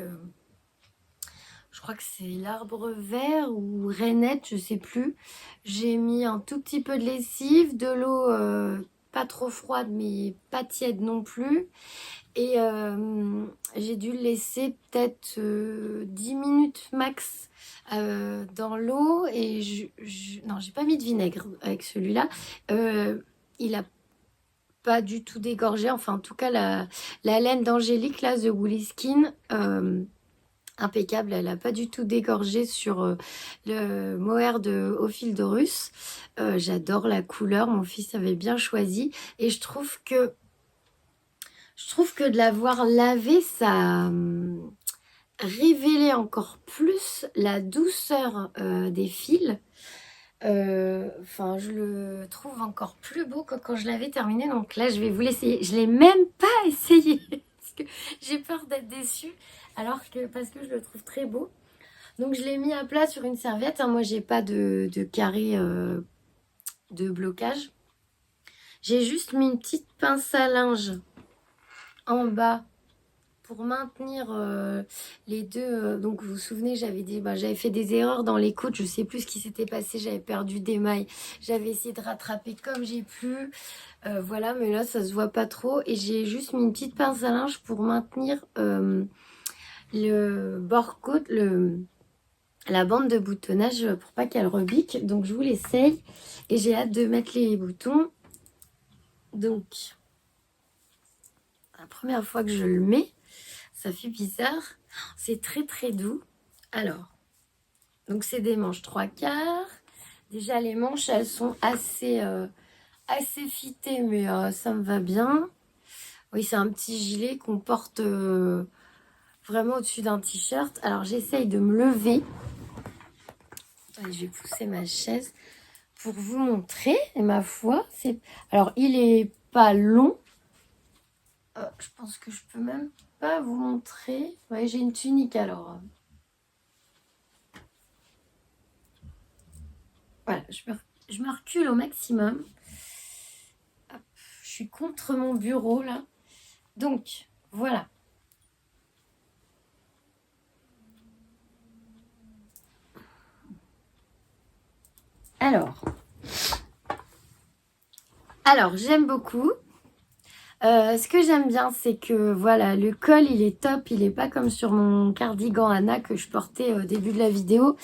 Je crois que c'est l'arbre vert ou rainette, je sais plus. J'ai mis un tout petit peu de lessive, de l'eau pas trop froide mais pas tiède non plus. Et j'ai dû le laisser peut-être 10 minutes max dans l'eau. Et non, j'ai pas mis de vinaigre avec celui-là. Il a pas du tout dégorgé. Enfin, en tout cas, la laine d'Angélique, là, The Woolly Skin... impeccable, elle n'a pas du tout dégorgé sur le mohair de Ophildorus. J'adore la couleur, mon fils avait bien choisi et je trouve que de l'avoir lavé, ça a révélé encore plus la douceur des fils. Enfin, je le trouve encore plus beau que quand je l'avais terminé. Donc là, je vais vous l'essayer. Je ne l'ai même pas essayé parce que j'ai peur d'être déçue. Parce que je le trouve très beau. Donc je l'ai mis à plat sur une serviette. Hein. Moi, j'ai pas de carré de blocage. J'ai juste mis une petite pince à linge en bas pour maintenir les deux. Donc vous vous souvenez, j'avais fait des erreurs dans les côtes. Je sais plus ce qui s'était passé. J'avais perdu des mailles. J'avais essayé de rattraper comme j'ai pu. Voilà, mais là, ça se voit pas trop. Et j'ai juste mis une petite pince à linge pour maintenir... le bord-côte, la bande de boutonnage pour pas qu'elle rebique. Donc je vous l'essaye et j'ai hâte de mettre les boutons. Donc la première fois que je le mets, ça fait bizarre. C'est très très doux. Alors, donc c'est des manches 3/4. Déjà les manches, elles sont assez fitées, mais ça me va bien. Oui, c'est un petit gilet qu'on porte... vraiment au-dessus d'un t-shirt. Alors j'essaye de me lever. Allez, je vais pousser ma chaise pour vous montrer. Et ma foi, c'est... Alors il est pas long. Je pense que je peux même pas vous montrer. Ouais, j'ai une tunique alors. Voilà, je me recule au maximum. Hop, je suis contre mon bureau là. Donc, voilà. Alors j'aime beaucoup. Ce que j'aime bien, c'est que voilà, le col, il est top. Il n'est pas comme sur mon cardigan Anna que je portais au début de la vidéo.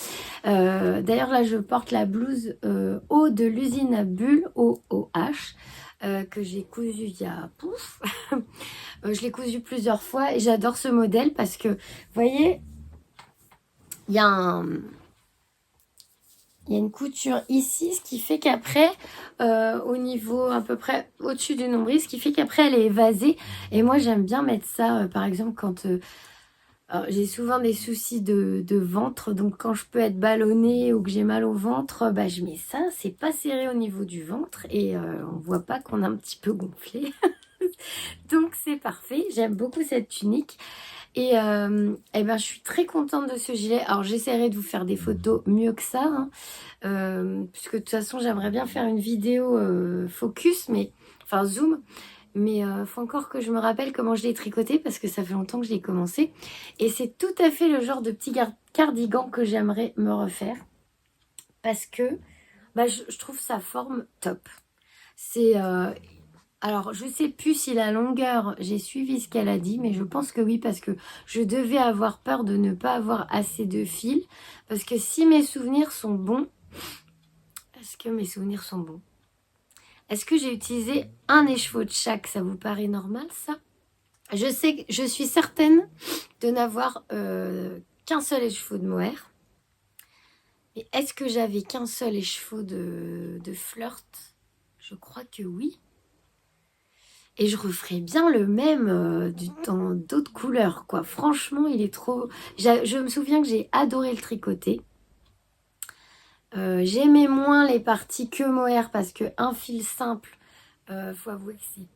D'ailleurs, là, je porte la blouse haut de l'usine à bulles, OOH, que j'ai cousu il y a... Pouf je l'ai cousu plusieurs fois et j'adore ce modèle parce que, vous voyez, il y a une couture ici, ce qui fait qu'après, au niveau à peu près au-dessus du nombril, ce qui fait qu'après elle est évasée. Et moi j'aime bien mettre ça, par exemple quand j'ai souvent des soucis de ventre, donc quand je peux être ballonnée ou que j'ai mal au ventre, bah, je mets ça, c'est pas serré au niveau du ventre et on voit pas qu'on a un petit peu gonflé. Donc c'est parfait, j'aime beaucoup cette tunique. Et ben, je suis très contente de ce gilet. Alors j'essaierai de vous faire des photos mieux que ça, hein, puisque de toute façon j'aimerais bien faire une vidéo focus, enfin zoom. Mais faut encore que je me rappelle comment je l'ai tricoté parce que ça fait longtemps que je l'ai commencé. Et c'est tout à fait le genre de petit cardigan que j'aimerais me refaire. Parce que bah, je trouve sa forme top. C'est... alors, je sais plus si la longueur, j'ai suivi ce qu'elle a dit, mais je pense que oui, parce que je devais avoir peur de ne pas avoir assez de fil. Parce que si mes souvenirs sont bons, Est-ce que mes souvenirs sont bons? Est-ce que j'ai utilisé un écheveau de chaque? Ça vous paraît normal, ça? Je suis certaine de n'avoir qu'un seul écheveau de mohair. Mais est-ce que j'avais qu'un seul écheveau de flirt? Je crois que oui. Et je referai bien le même dans d'autres couleurs, quoi. Franchement, il est trop... Je me souviens que j'ai adoré le tricoter. J'aimais moins les parties que mohair parce que un fil simple, faut avouer que c'est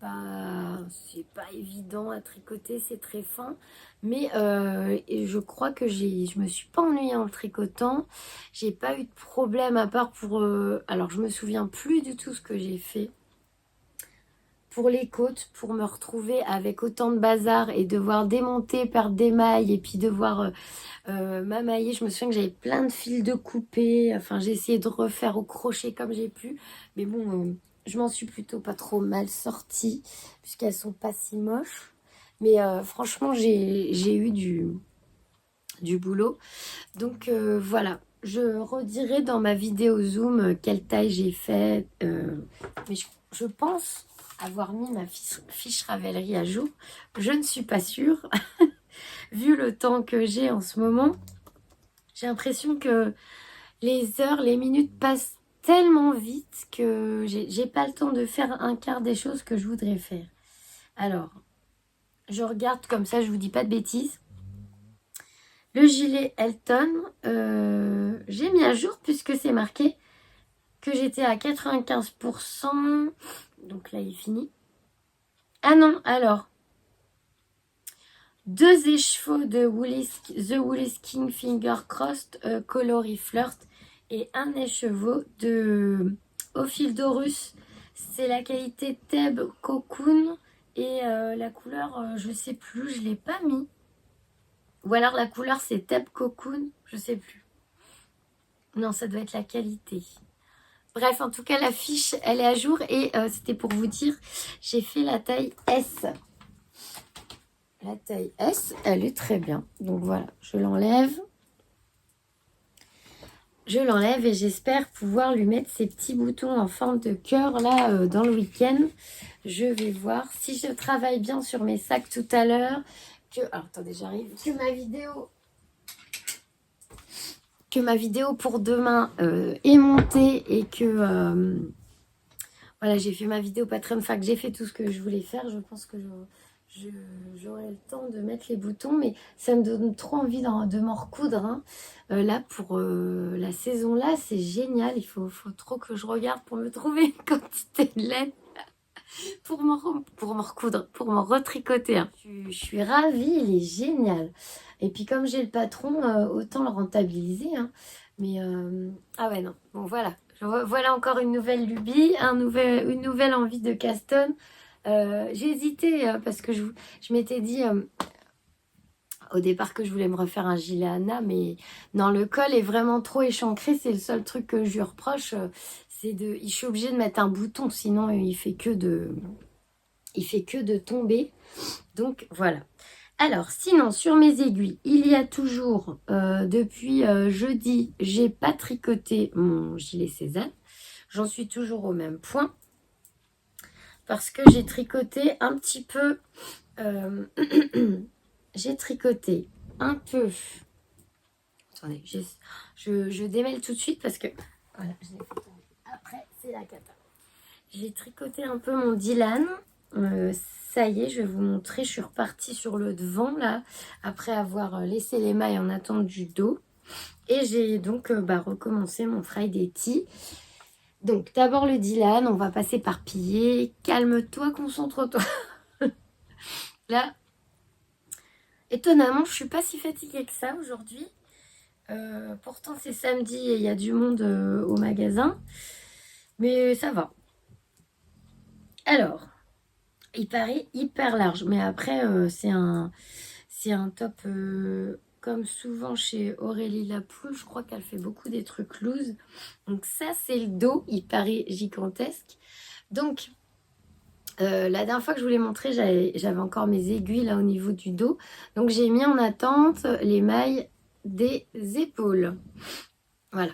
pas évident à tricoter, c'est très fin. Mais et je crois que je me suis pas ennuyée en le tricotant. J'ai pas eu de problème à part pour... alors je me souviens plus du tout ce que j'ai fait. Pour les côtes, pour me retrouver avec autant de bazar et devoir démonter, perdre des mailles et puis devoir m'amailler. Je me souviens que j'avais plein de fils de coupés. Enfin, j'ai essayé de refaire au crochet comme j'ai pu. Mais bon, je m'en suis plutôt pas trop mal sortie puisqu'elles sont pas si moches. Mais franchement, j'ai eu du boulot. Donc voilà. Je redirai dans ma vidéo Zoom quelle taille j'ai fait. Mais je pense avoir mis ma fiche Ravelry à jour. Je ne suis pas sûre. Vu le temps que j'ai en ce moment, j'ai l'impression que les heures, les minutes passent tellement vite que j'ai pas le temps de faire un quart des choses que je voudrais faire. Alors, je regarde comme ça, je vous dis pas de bêtises. Le gilet Elton, j'ai mis à jour puisque c'est marqué que j'étais à 95%. Donc là, il est fini. Ah non, alors. 2 écheveaux de The Woolly King Finger Crossed coloris flirt et un écheveau de Ophildorus. C'est la qualité Theb Cocoon et la couleur, je sais plus, je l'ai pas mis. Ou alors la couleur c'est Theb Cocoon, je sais plus. Non, ça doit être la qualité. Bref, en tout cas, la fiche, elle est à jour et c'était pour vous dire, j'ai fait la taille S. La taille S, elle est très bien. Donc voilà, je l'enlève. Je l'enlève et j'espère pouvoir lui mettre ces petits boutons en forme de cœur là dans le week-end. Je vais voir si je travaille bien sur mes sacs tout à l'heure. Alors attendez, j'arrive. Que ma vidéo pour demain est montée et que voilà, j'ai fait ma vidéo Patreon. Enfin, que j'ai fait tout ce que je voulais faire. Je pense que j'aurai le temps de mettre les boutons, mais ça me donne trop envie de m'en recoudre. Hein. Là, pour la saison là, c'est génial. Il faut trop que je regarde pour me trouver une quantité de laine pour m'en recoudre, pour m'en retricoter. Hein. Je suis ravie, il est génial. Et puis comme j'ai le patron, autant le rentabiliser. Hein. Mais ah ouais, non. Bon, voilà. Voilà encore une nouvelle lubie, une nouvelle envie de Caston. J'ai hésité parce que je m'étais dit au départ que je voulais me refaire un gilet Anna, mais non, le col est vraiment trop échancré. C'est le seul truc que je lui reproche, je suis obligée de mettre un bouton, sinon il fait que de tomber. Donc voilà. Alors sinon sur mes aiguilles, il y a toujours depuis jeudi, j'ai pas tricoté mon gilet Cézanne. J'en suis toujours au même point. Parce que j'ai tricoté un petit peu... j'ai tricoté un peu... Attendez, je démêle tout de suite parce que... Voilà, après, c'est la cata. J'ai tricoté un peu mon Dylan. Ça y est, je vais vous montrer. Je suis repartie sur le devant, là, après avoir laissé les mailles en attente du dos. Et j'ai donc recommencé mon Friday Tea. Donc, d'abord le Dylan, on va passer par piller. Calme-toi, concentre-toi. Là, étonnamment, je suis pas si fatiguée que ça aujourd'hui. Pourtant, c'est samedi et il y a du monde au magasin. Mais ça va. Alors, il paraît hyper large. Mais après, c'est un top... comme souvent chez Aurélie Lapoule, je crois qu'elle fait beaucoup des trucs loose. Donc ça, c'est le dos. Il paraît gigantesque. Donc, la dernière fois que je vous l'ai montré, j'avais encore mes aiguilles là au niveau du dos. Donc, j'ai mis en attente les mailles des épaules. Voilà.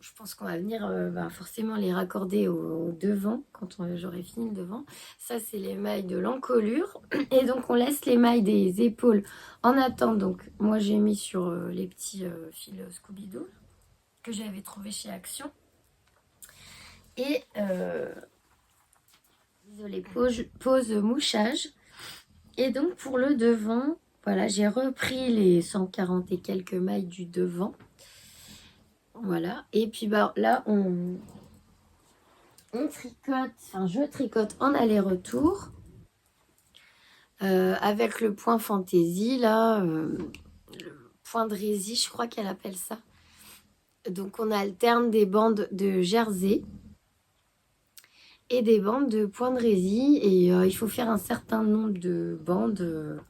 je pense qu'on va venir forcément les raccorder au devant quand j'aurai fini le devant. Ça, c'est les mailles de l'encolure. Et donc, on laisse les mailles des épaules en attente. Donc, moi, j'ai mis sur les petits fils Scooby-Doo que j'avais trouvé chez Action. Et, désolé, pause mouchage. Et donc, pour le devant, voilà, j'ai repris les 140 et quelques mailles du devant. Voilà. Et puis, là, on tricote, enfin, je tricote en aller-retour avec le point fantaisie, là, le point de rési, je crois qu'elle appelle ça. Donc, on alterne des bandes de jersey et des bandes de point de rési. Et il faut faire un certain nombre de bandes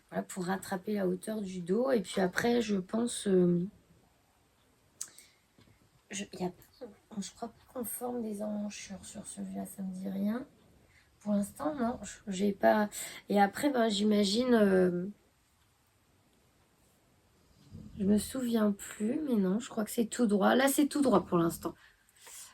voilà, pour rattraper la hauteur du dos. Et puis après, je pense... je crois pas qu'on forme des emmanchures sur celui-là, ça me dit rien. Pour l'instant, non, j'ai pas... Et après, j'imagine... je me souviens plus, mais non, je crois que c'est tout droit. Là, c'est tout droit pour l'instant.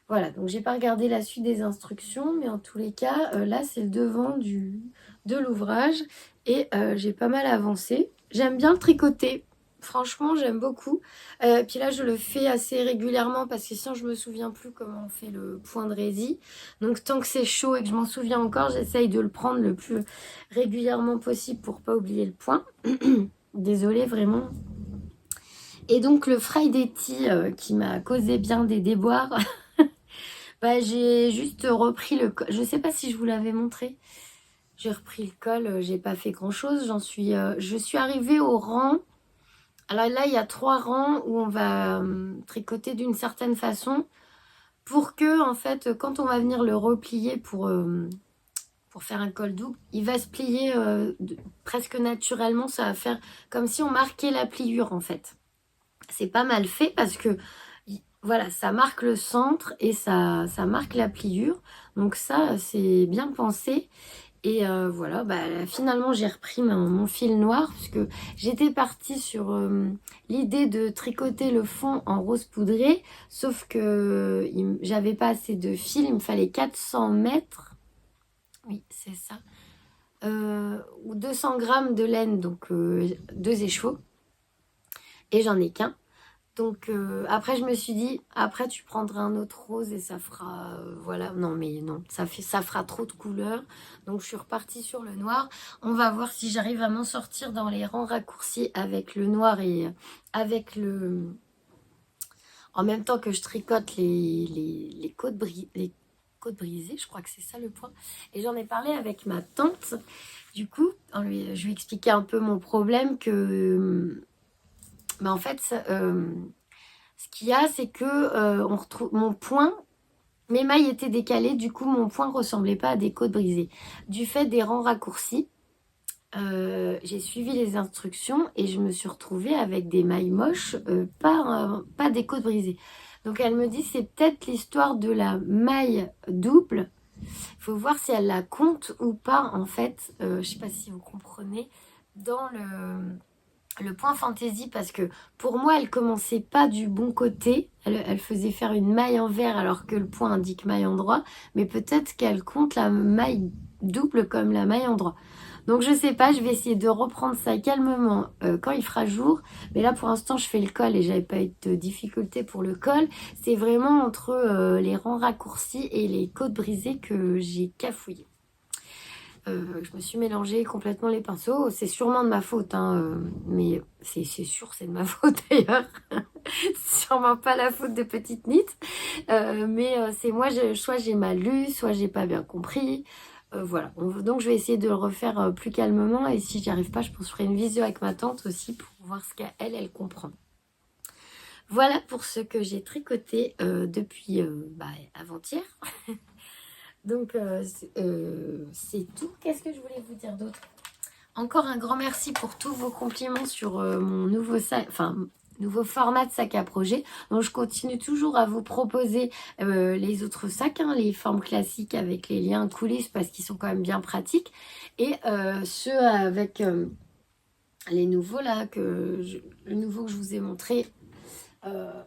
Voilà, donc j'ai pas regardé la suite des instructions, mais en tous les cas, là, c'est le devant de l'ouvrage. Et j'ai pas mal avancé. J'aime bien le tricoter. Franchement, j'aime beaucoup. Puis là, je le fais assez régulièrement parce que sinon, je me souviens plus comment on fait le point de rési. Donc, tant que c'est chaud et que je m'en souviens encore, j'essaye de le prendre le plus régulièrement possible pour pas oublier le point. Désolée, vraiment. Et donc, le Friday Tea qui m'a causé bien des déboires, j'ai juste repris le col. Je sais pas si je vous l'avais montré. J'ai repris le col, j'ai pas fait grand-chose. Je suis arrivée au rang. Alors là, il y a 3 rangs où on va tricoter d'une certaine façon pour que, en fait, quand on va venir le replier pour faire un col double, il va se plier presque naturellement. Ça va faire comme si on marquait la pliure, en fait. C'est pas mal fait parce que voilà, ça marque le centre et ça marque la pliure. Donc ça, c'est bien pensé. Et voilà, finalement, j'ai repris mon fil noir puisque j'étais partie sur l'idée de tricoter le fond en rose poudré. Sauf que j'avais pas assez de fil, il me fallait 400 mètres. Oui, c'est ça. Ou 200 grammes de laine, donc 2 écheveaux. Et j'en ai qu'un. Donc après je me suis dit, après tu prendras un autre rose et ça fera, voilà, non mais non, ça fera trop de couleurs. Donc je suis repartie sur le noir. On va voir si j'arrive à m'en sortir dans les rangs raccourcis avec le noir et avec le... En même temps que je tricote les côtes brisées, je crois que c'est ça le point. Et j'en ai parlé avec ma tante. Du coup, je lui ai expliqué un peu mon problème que... en fait, ce qu'il y a, c'est que on retrouve mon point, mes mailles étaient décalées, du coup mon point ressemblait pas à des côtes brisées. Du fait des rangs raccourcis, j'ai suivi les instructions et je me suis retrouvée avec des mailles moches, pas des côtes brisées. Donc elle me dit c'est peut-être l'histoire de la maille double. Il faut voir si elle la compte ou pas en fait. Je sais pas si vous comprenez dans le point fantaisie parce que pour moi elle commençait pas du bon côté, elle faisait faire une maille en vert alors que le point indique maille en droit, mais peut-être qu'elle compte la maille double comme la maille en droit. Donc je sais pas, je vais essayer de reprendre ça calmement quand il fera jour, mais là pour l'instant je fais le col et j'avais pas eu de difficulté pour le col. C'est vraiment entre les rangs raccourcis et les côtes brisées que j'ai cafouillé. Je me suis mélangé complètement les pinceaux. C'est sûrement de ma faute, hein, mais c'est sûr, c'est de ma faute d'ailleurs. C'est sûrement pas la faute de Petite Nit. Mais c'est moi, soit j'ai mal lu, soit j'ai pas bien compris. Voilà. Donc je vais essayer de le refaire plus calmement. Et si j'y arrive pas, je pense que je ferai une visio avec ma tante aussi pour voir ce qu'elle comprend. Voilà pour ce que j'ai tricoté depuis avant-hier. Donc, c'est tout. Qu'est-ce que je voulais vous dire d'autre? Encore un grand merci pour tous vos compliments sur mon nouveau format de sac à projet. Donc, je continue toujours à vous proposer les autres sacs, hein, les formes classiques avec les liens coulisses parce qu'ils sont quand même bien pratiques. Et ceux avec les nouveaux là, le nouveau que je vous ai montré. Non,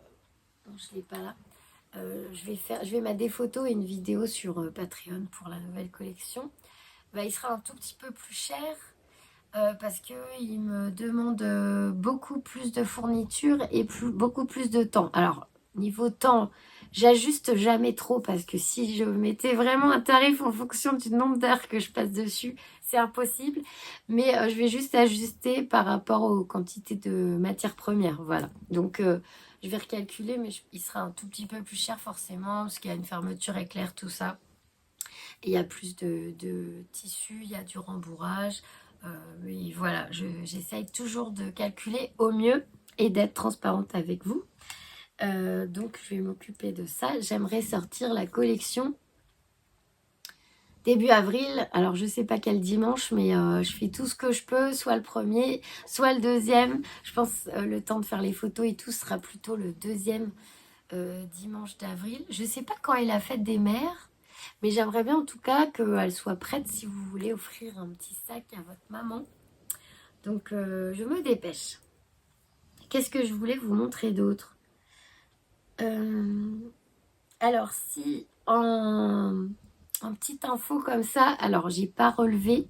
je ne l'ai pas là. je vais mettre des photos et une vidéo sur Patreon pour la nouvelle collection. Bah, il sera un tout petit peu plus cher parce qu'il me demande beaucoup plus de fournitures et beaucoup plus de temps. Alors, niveau temps, j'ajuste jamais trop parce que si je mettais vraiment un tarif en fonction du nombre d'heures que je passe dessus, c'est impossible. Mais je vais juste ajuster par rapport aux quantités de matières premières. Voilà. Donc, je vais recalculer, mais il sera un tout petit peu plus cher forcément parce qu'il y a une fermeture éclair, tout ça. Et il y a plus de tissu, il y a du rembourrage. Mais voilà, j'essaye toujours de calculer au mieux et d'être transparente avec vous. Donc, je vais m'occuper de ça. J'aimerais sortir la collection début avril. Alors, je ne sais pas quel dimanche, mais je fais tout ce que je peux, soit le premier, soit le deuxième. Je pense le temps de faire les photos et tout sera plutôt le deuxième dimanche d'avril. Je ne sais pas quand est la fête des mères. Mais j'aimerais bien en tout cas qu'elle soit prête si vous voulez offrir un petit sac à votre maman. Donc je me dépêche. Qu'est-ce que je voulais vous montrer d'autre Alors si en petite info comme ça, alors j'ai pas relevé,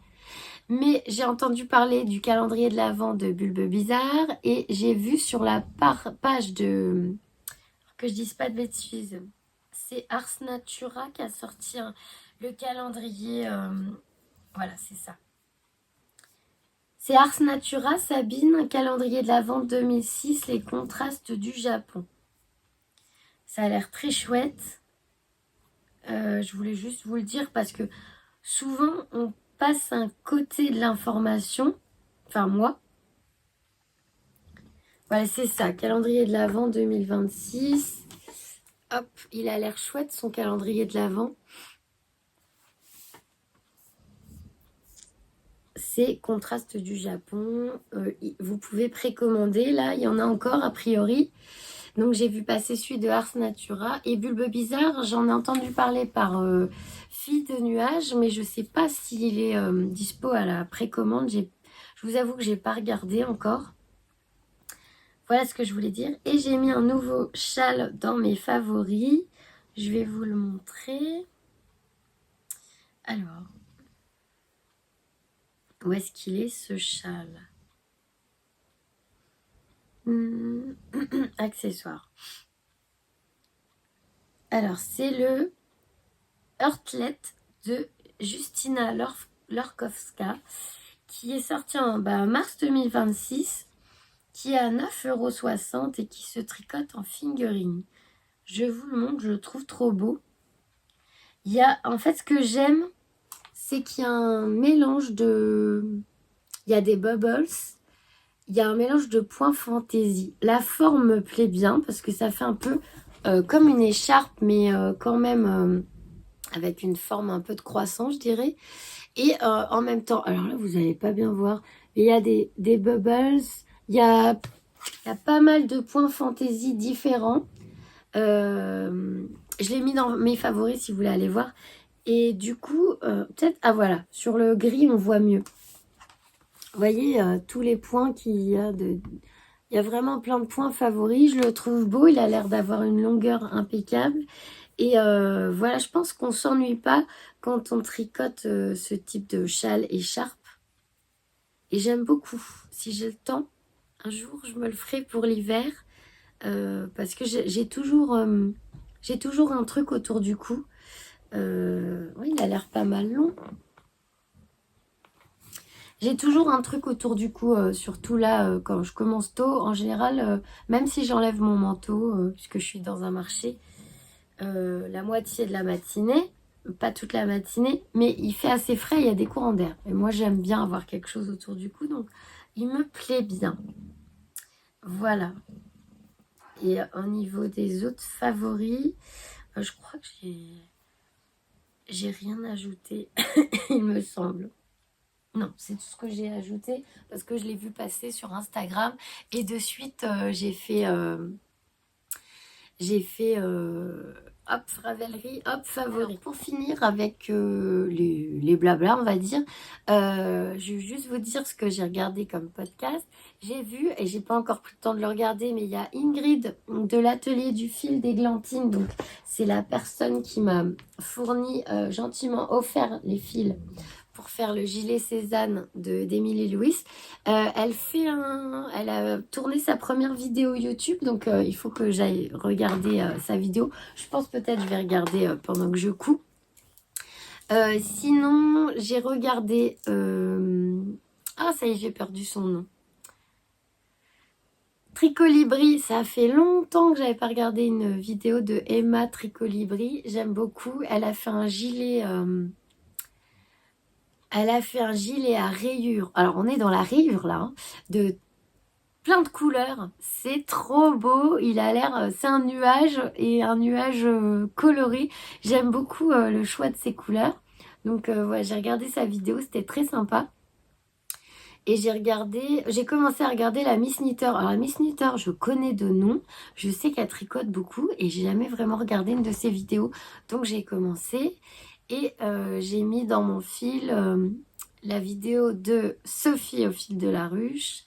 mais j'ai entendu parler du calendrier de l'Avent de Bulbe Bizarre et j'ai vu sur la page de... Que je dise pas de bêtises. C'est Ars Natura qui a sorti le calendrier. Voilà, c'est ça. C'est Ars Natura, Sabine, un calendrier de l'Avent 2006, les contrastes du Japon. Ça a l'air très chouette. Je voulais juste vous le dire parce que souvent on passe un côté de l'information. Enfin moi. Voilà, c'est ça, calendrier de l'Avent 2026. Hop, il a l'air chouette son calendrier de l'Avent. C'est Contraste du Japon. Vous pouvez précommander. Là, il y en a encore a priori. Donc, j'ai vu passer celui de Ars Natura. Et Bulbe Bizarre, j'en ai entendu parler par Fille de Nuages. Mais je ne sais pas s'il est dispo à la précommande. Je vous avoue que je n'ai pas regardé encore. Voilà ce que je voulais dire. Et j'ai mis un nouveau châle dans mes favoris. Je vais vous le montrer. Alors... Où est-ce qu'il est ce châle? Accessoire. Alors, c'est le Heartlet de Justina Lorkowska qui est sorti en mars 2026, qui est à 9,60 € et qui se tricote en fingering. Je vous le montre, je le trouve trop beau. Il y a, en fait, ce que j'aime, c'est qu'il y a un mélange de... Il y a des bubbles, il y a un mélange de points fantaisie. La forme me plaît bien parce que ça fait un peu comme une écharpe, mais quand même avec une forme un peu de croissant, je dirais. Et en même temps, alors là, vous n'allez pas bien voir, il y a des bubbles, il y a pas mal de points fantaisie différents. Je l'ai mis dans mes favoris si vous voulez aller voir. Et du coup, peut-être... Ah voilà, sur le gris, on voit mieux. Vous voyez tous les points qu'il y a de... Il y a vraiment plein de points favoris. Je le trouve beau. Il a l'air d'avoir une longueur impeccable. Et voilà, je pense qu'on ne s'ennuie pas quand on tricote ce type de châle écharpe. Et j'aime beaucoup. Si j'ai le temps, un jour, je me le ferai pour l'hiver. Parce que j'ai toujours un truc autour du cou. Oui, il a l'air pas mal long. J'ai toujours un truc autour du cou, surtout là, quand je commence tôt. En général, même si j'enlève mon manteau, puisque je suis dans un marché, la moitié de la matinée, pas toute la matinée, mais il fait assez frais, il y a des courants d'air. Et moi, j'aime bien avoir quelque chose autour du cou, donc il me plaît bien. Voilà. Et au niveau des autres favoris, je crois que j'ai rien ajouté, il me semble. Non, c'est tout ce que j'ai ajouté parce que je l'ai vu passer sur Instagram et de suite j'ai fait hop, Ravelry, hop, favori. Alors, pour finir avec les blablas, on va dire, je vais juste vous dire ce que j'ai regardé comme podcast. J'ai vu, et j'ai pas encore pris le temps de le regarder, mais il y a Ingrid de l'atelier du fil d'Églantine. Donc, c'est la personne qui m'a fourni, gentiment offert les fils pour faire le gilet Cézanne d'Émilie Louis. Elle a tourné sa première vidéo YouTube, donc il faut que j'aille regarder sa vidéo. Je pense peut-être je vais regarder pendant que je couds. Sinon, j'ai regardé... Ah, ça y est, j'ai perdu son nom. Tricolibri, ça fait longtemps que j'avais pas regardé une vidéo de Emma Tricolibri. J'aime beaucoup. Elle a fait un gilet... Elle a fait un gilet à rayures. Alors, on est dans la rayure, là, hein, de plein de couleurs. C'est trop beau. Il a l'air... C'est un nuage et un nuage coloré. J'aime beaucoup le choix de ces couleurs. Donc, ouais, j'ai regardé sa vidéo. C'était très sympa. Et j'ai commencé à regarder la Miss Knitter. Alors, la Miss Knitter, je connais de nom. Je sais qu'elle tricote beaucoup et j'ai jamais vraiment regardé une de ses vidéos. Donc, j'ai commencé... Et j'ai mis dans mon fil la vidéo de Sophie au fil de la ruche.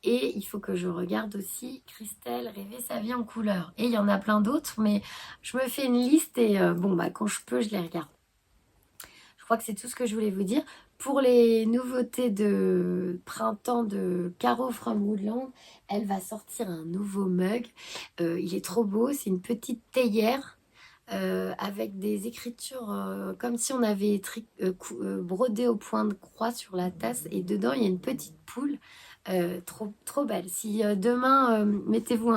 Et il faut que je regarde aussi Christelle rêver sa vie en couleur. Et il y en a plein d'autres, mais je me fais une liste et bon, bah, quand je peux, je les regarde. Je crois que c'est tout ce que je voulais vous dire. Pour les nouveautés de printemps de Caro from Woodland, elle va sortir un nouveau mug. Il est trop beau, c'est une petite théière. Avec des écritures comme si on avait brodé au point de croix sur la tasse et dedans il y a une petite poule trop belle. Si demain mettez-vous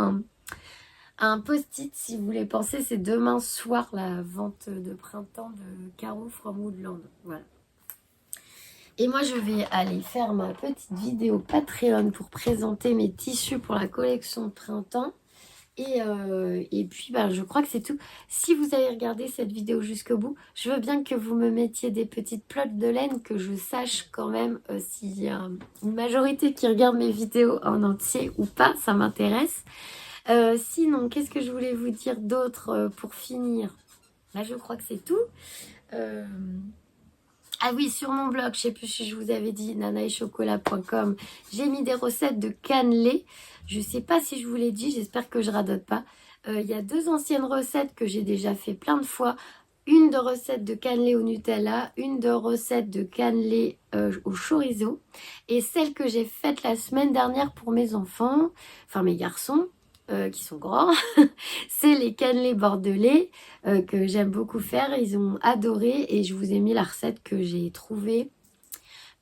un post-it si vous voulez penser, c'est demain soir la vente de printemps de Caro from Woodland. Voilà. Et moi je vais aller faire ma petite vidéo Patreon pour présenter mes tissus pour la collection de printemps. Et puis, bah, je crois que c'est tout. Si vous avez regardé cette vidéo jusqu'au bout, je veux bien que vous me mettiez des petites plottes de laine, que je sache quand même s'il y a une majorité qui regarde mes vidéos en entier ou pas, ça m'intéresse. Sinon, qu'est-ce que je voulais vous dire d'autre pour finir? Là, je crois que c'est tout. Ah oui, sur mon blog, je sais plus si je vous avais dit, nanaechocolat.com, j'ai mis des recettes de cannelé. Je sais pas si je vous l'ai dit, j'espère que je radote pas. Il y a 2 anciennes recettes que j'ai déjà fait plein de fois. Une de recette de cannelé au Nutella, une de recette de cannelé au chorizo. Et celle que j'ai faite la semaine dernière pour mes enfants, enfin mes garçons, qui sont grands, c'est les cannelés bordelais que j'aime beaucoup faire. Ils ont adoré et je vous ai mis la recette que j'ai trouvée,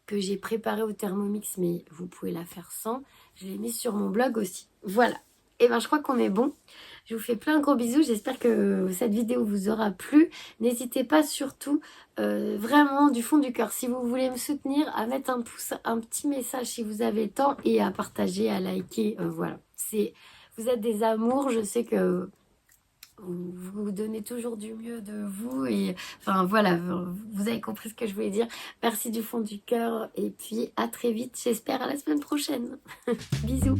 que j'ai préparée au Thermomix, mais vous pouvez la faire sans. Je l'ai mise sur mon blog aussi. Voilà. Et ben je crois qu'on est bon. Je vous fais plein de gros bisous. J'espère que cette vidéo vous aura plu. N'hésitez pas surtout, vraiment du fond du cœur, si vous voulez me soutenir, à mettre un pouce, un petit message si vous avez le temps et à partager, à liker. Voilà. Vous êtes des amours. Je sais que vous donnez toujours du mieux de vous. Et enfin voilà, vous avez compris ce que je voulais dire. Merci du fond du cœur. Et puis à très vite. J'espère à la semaine prochaine. Bisous.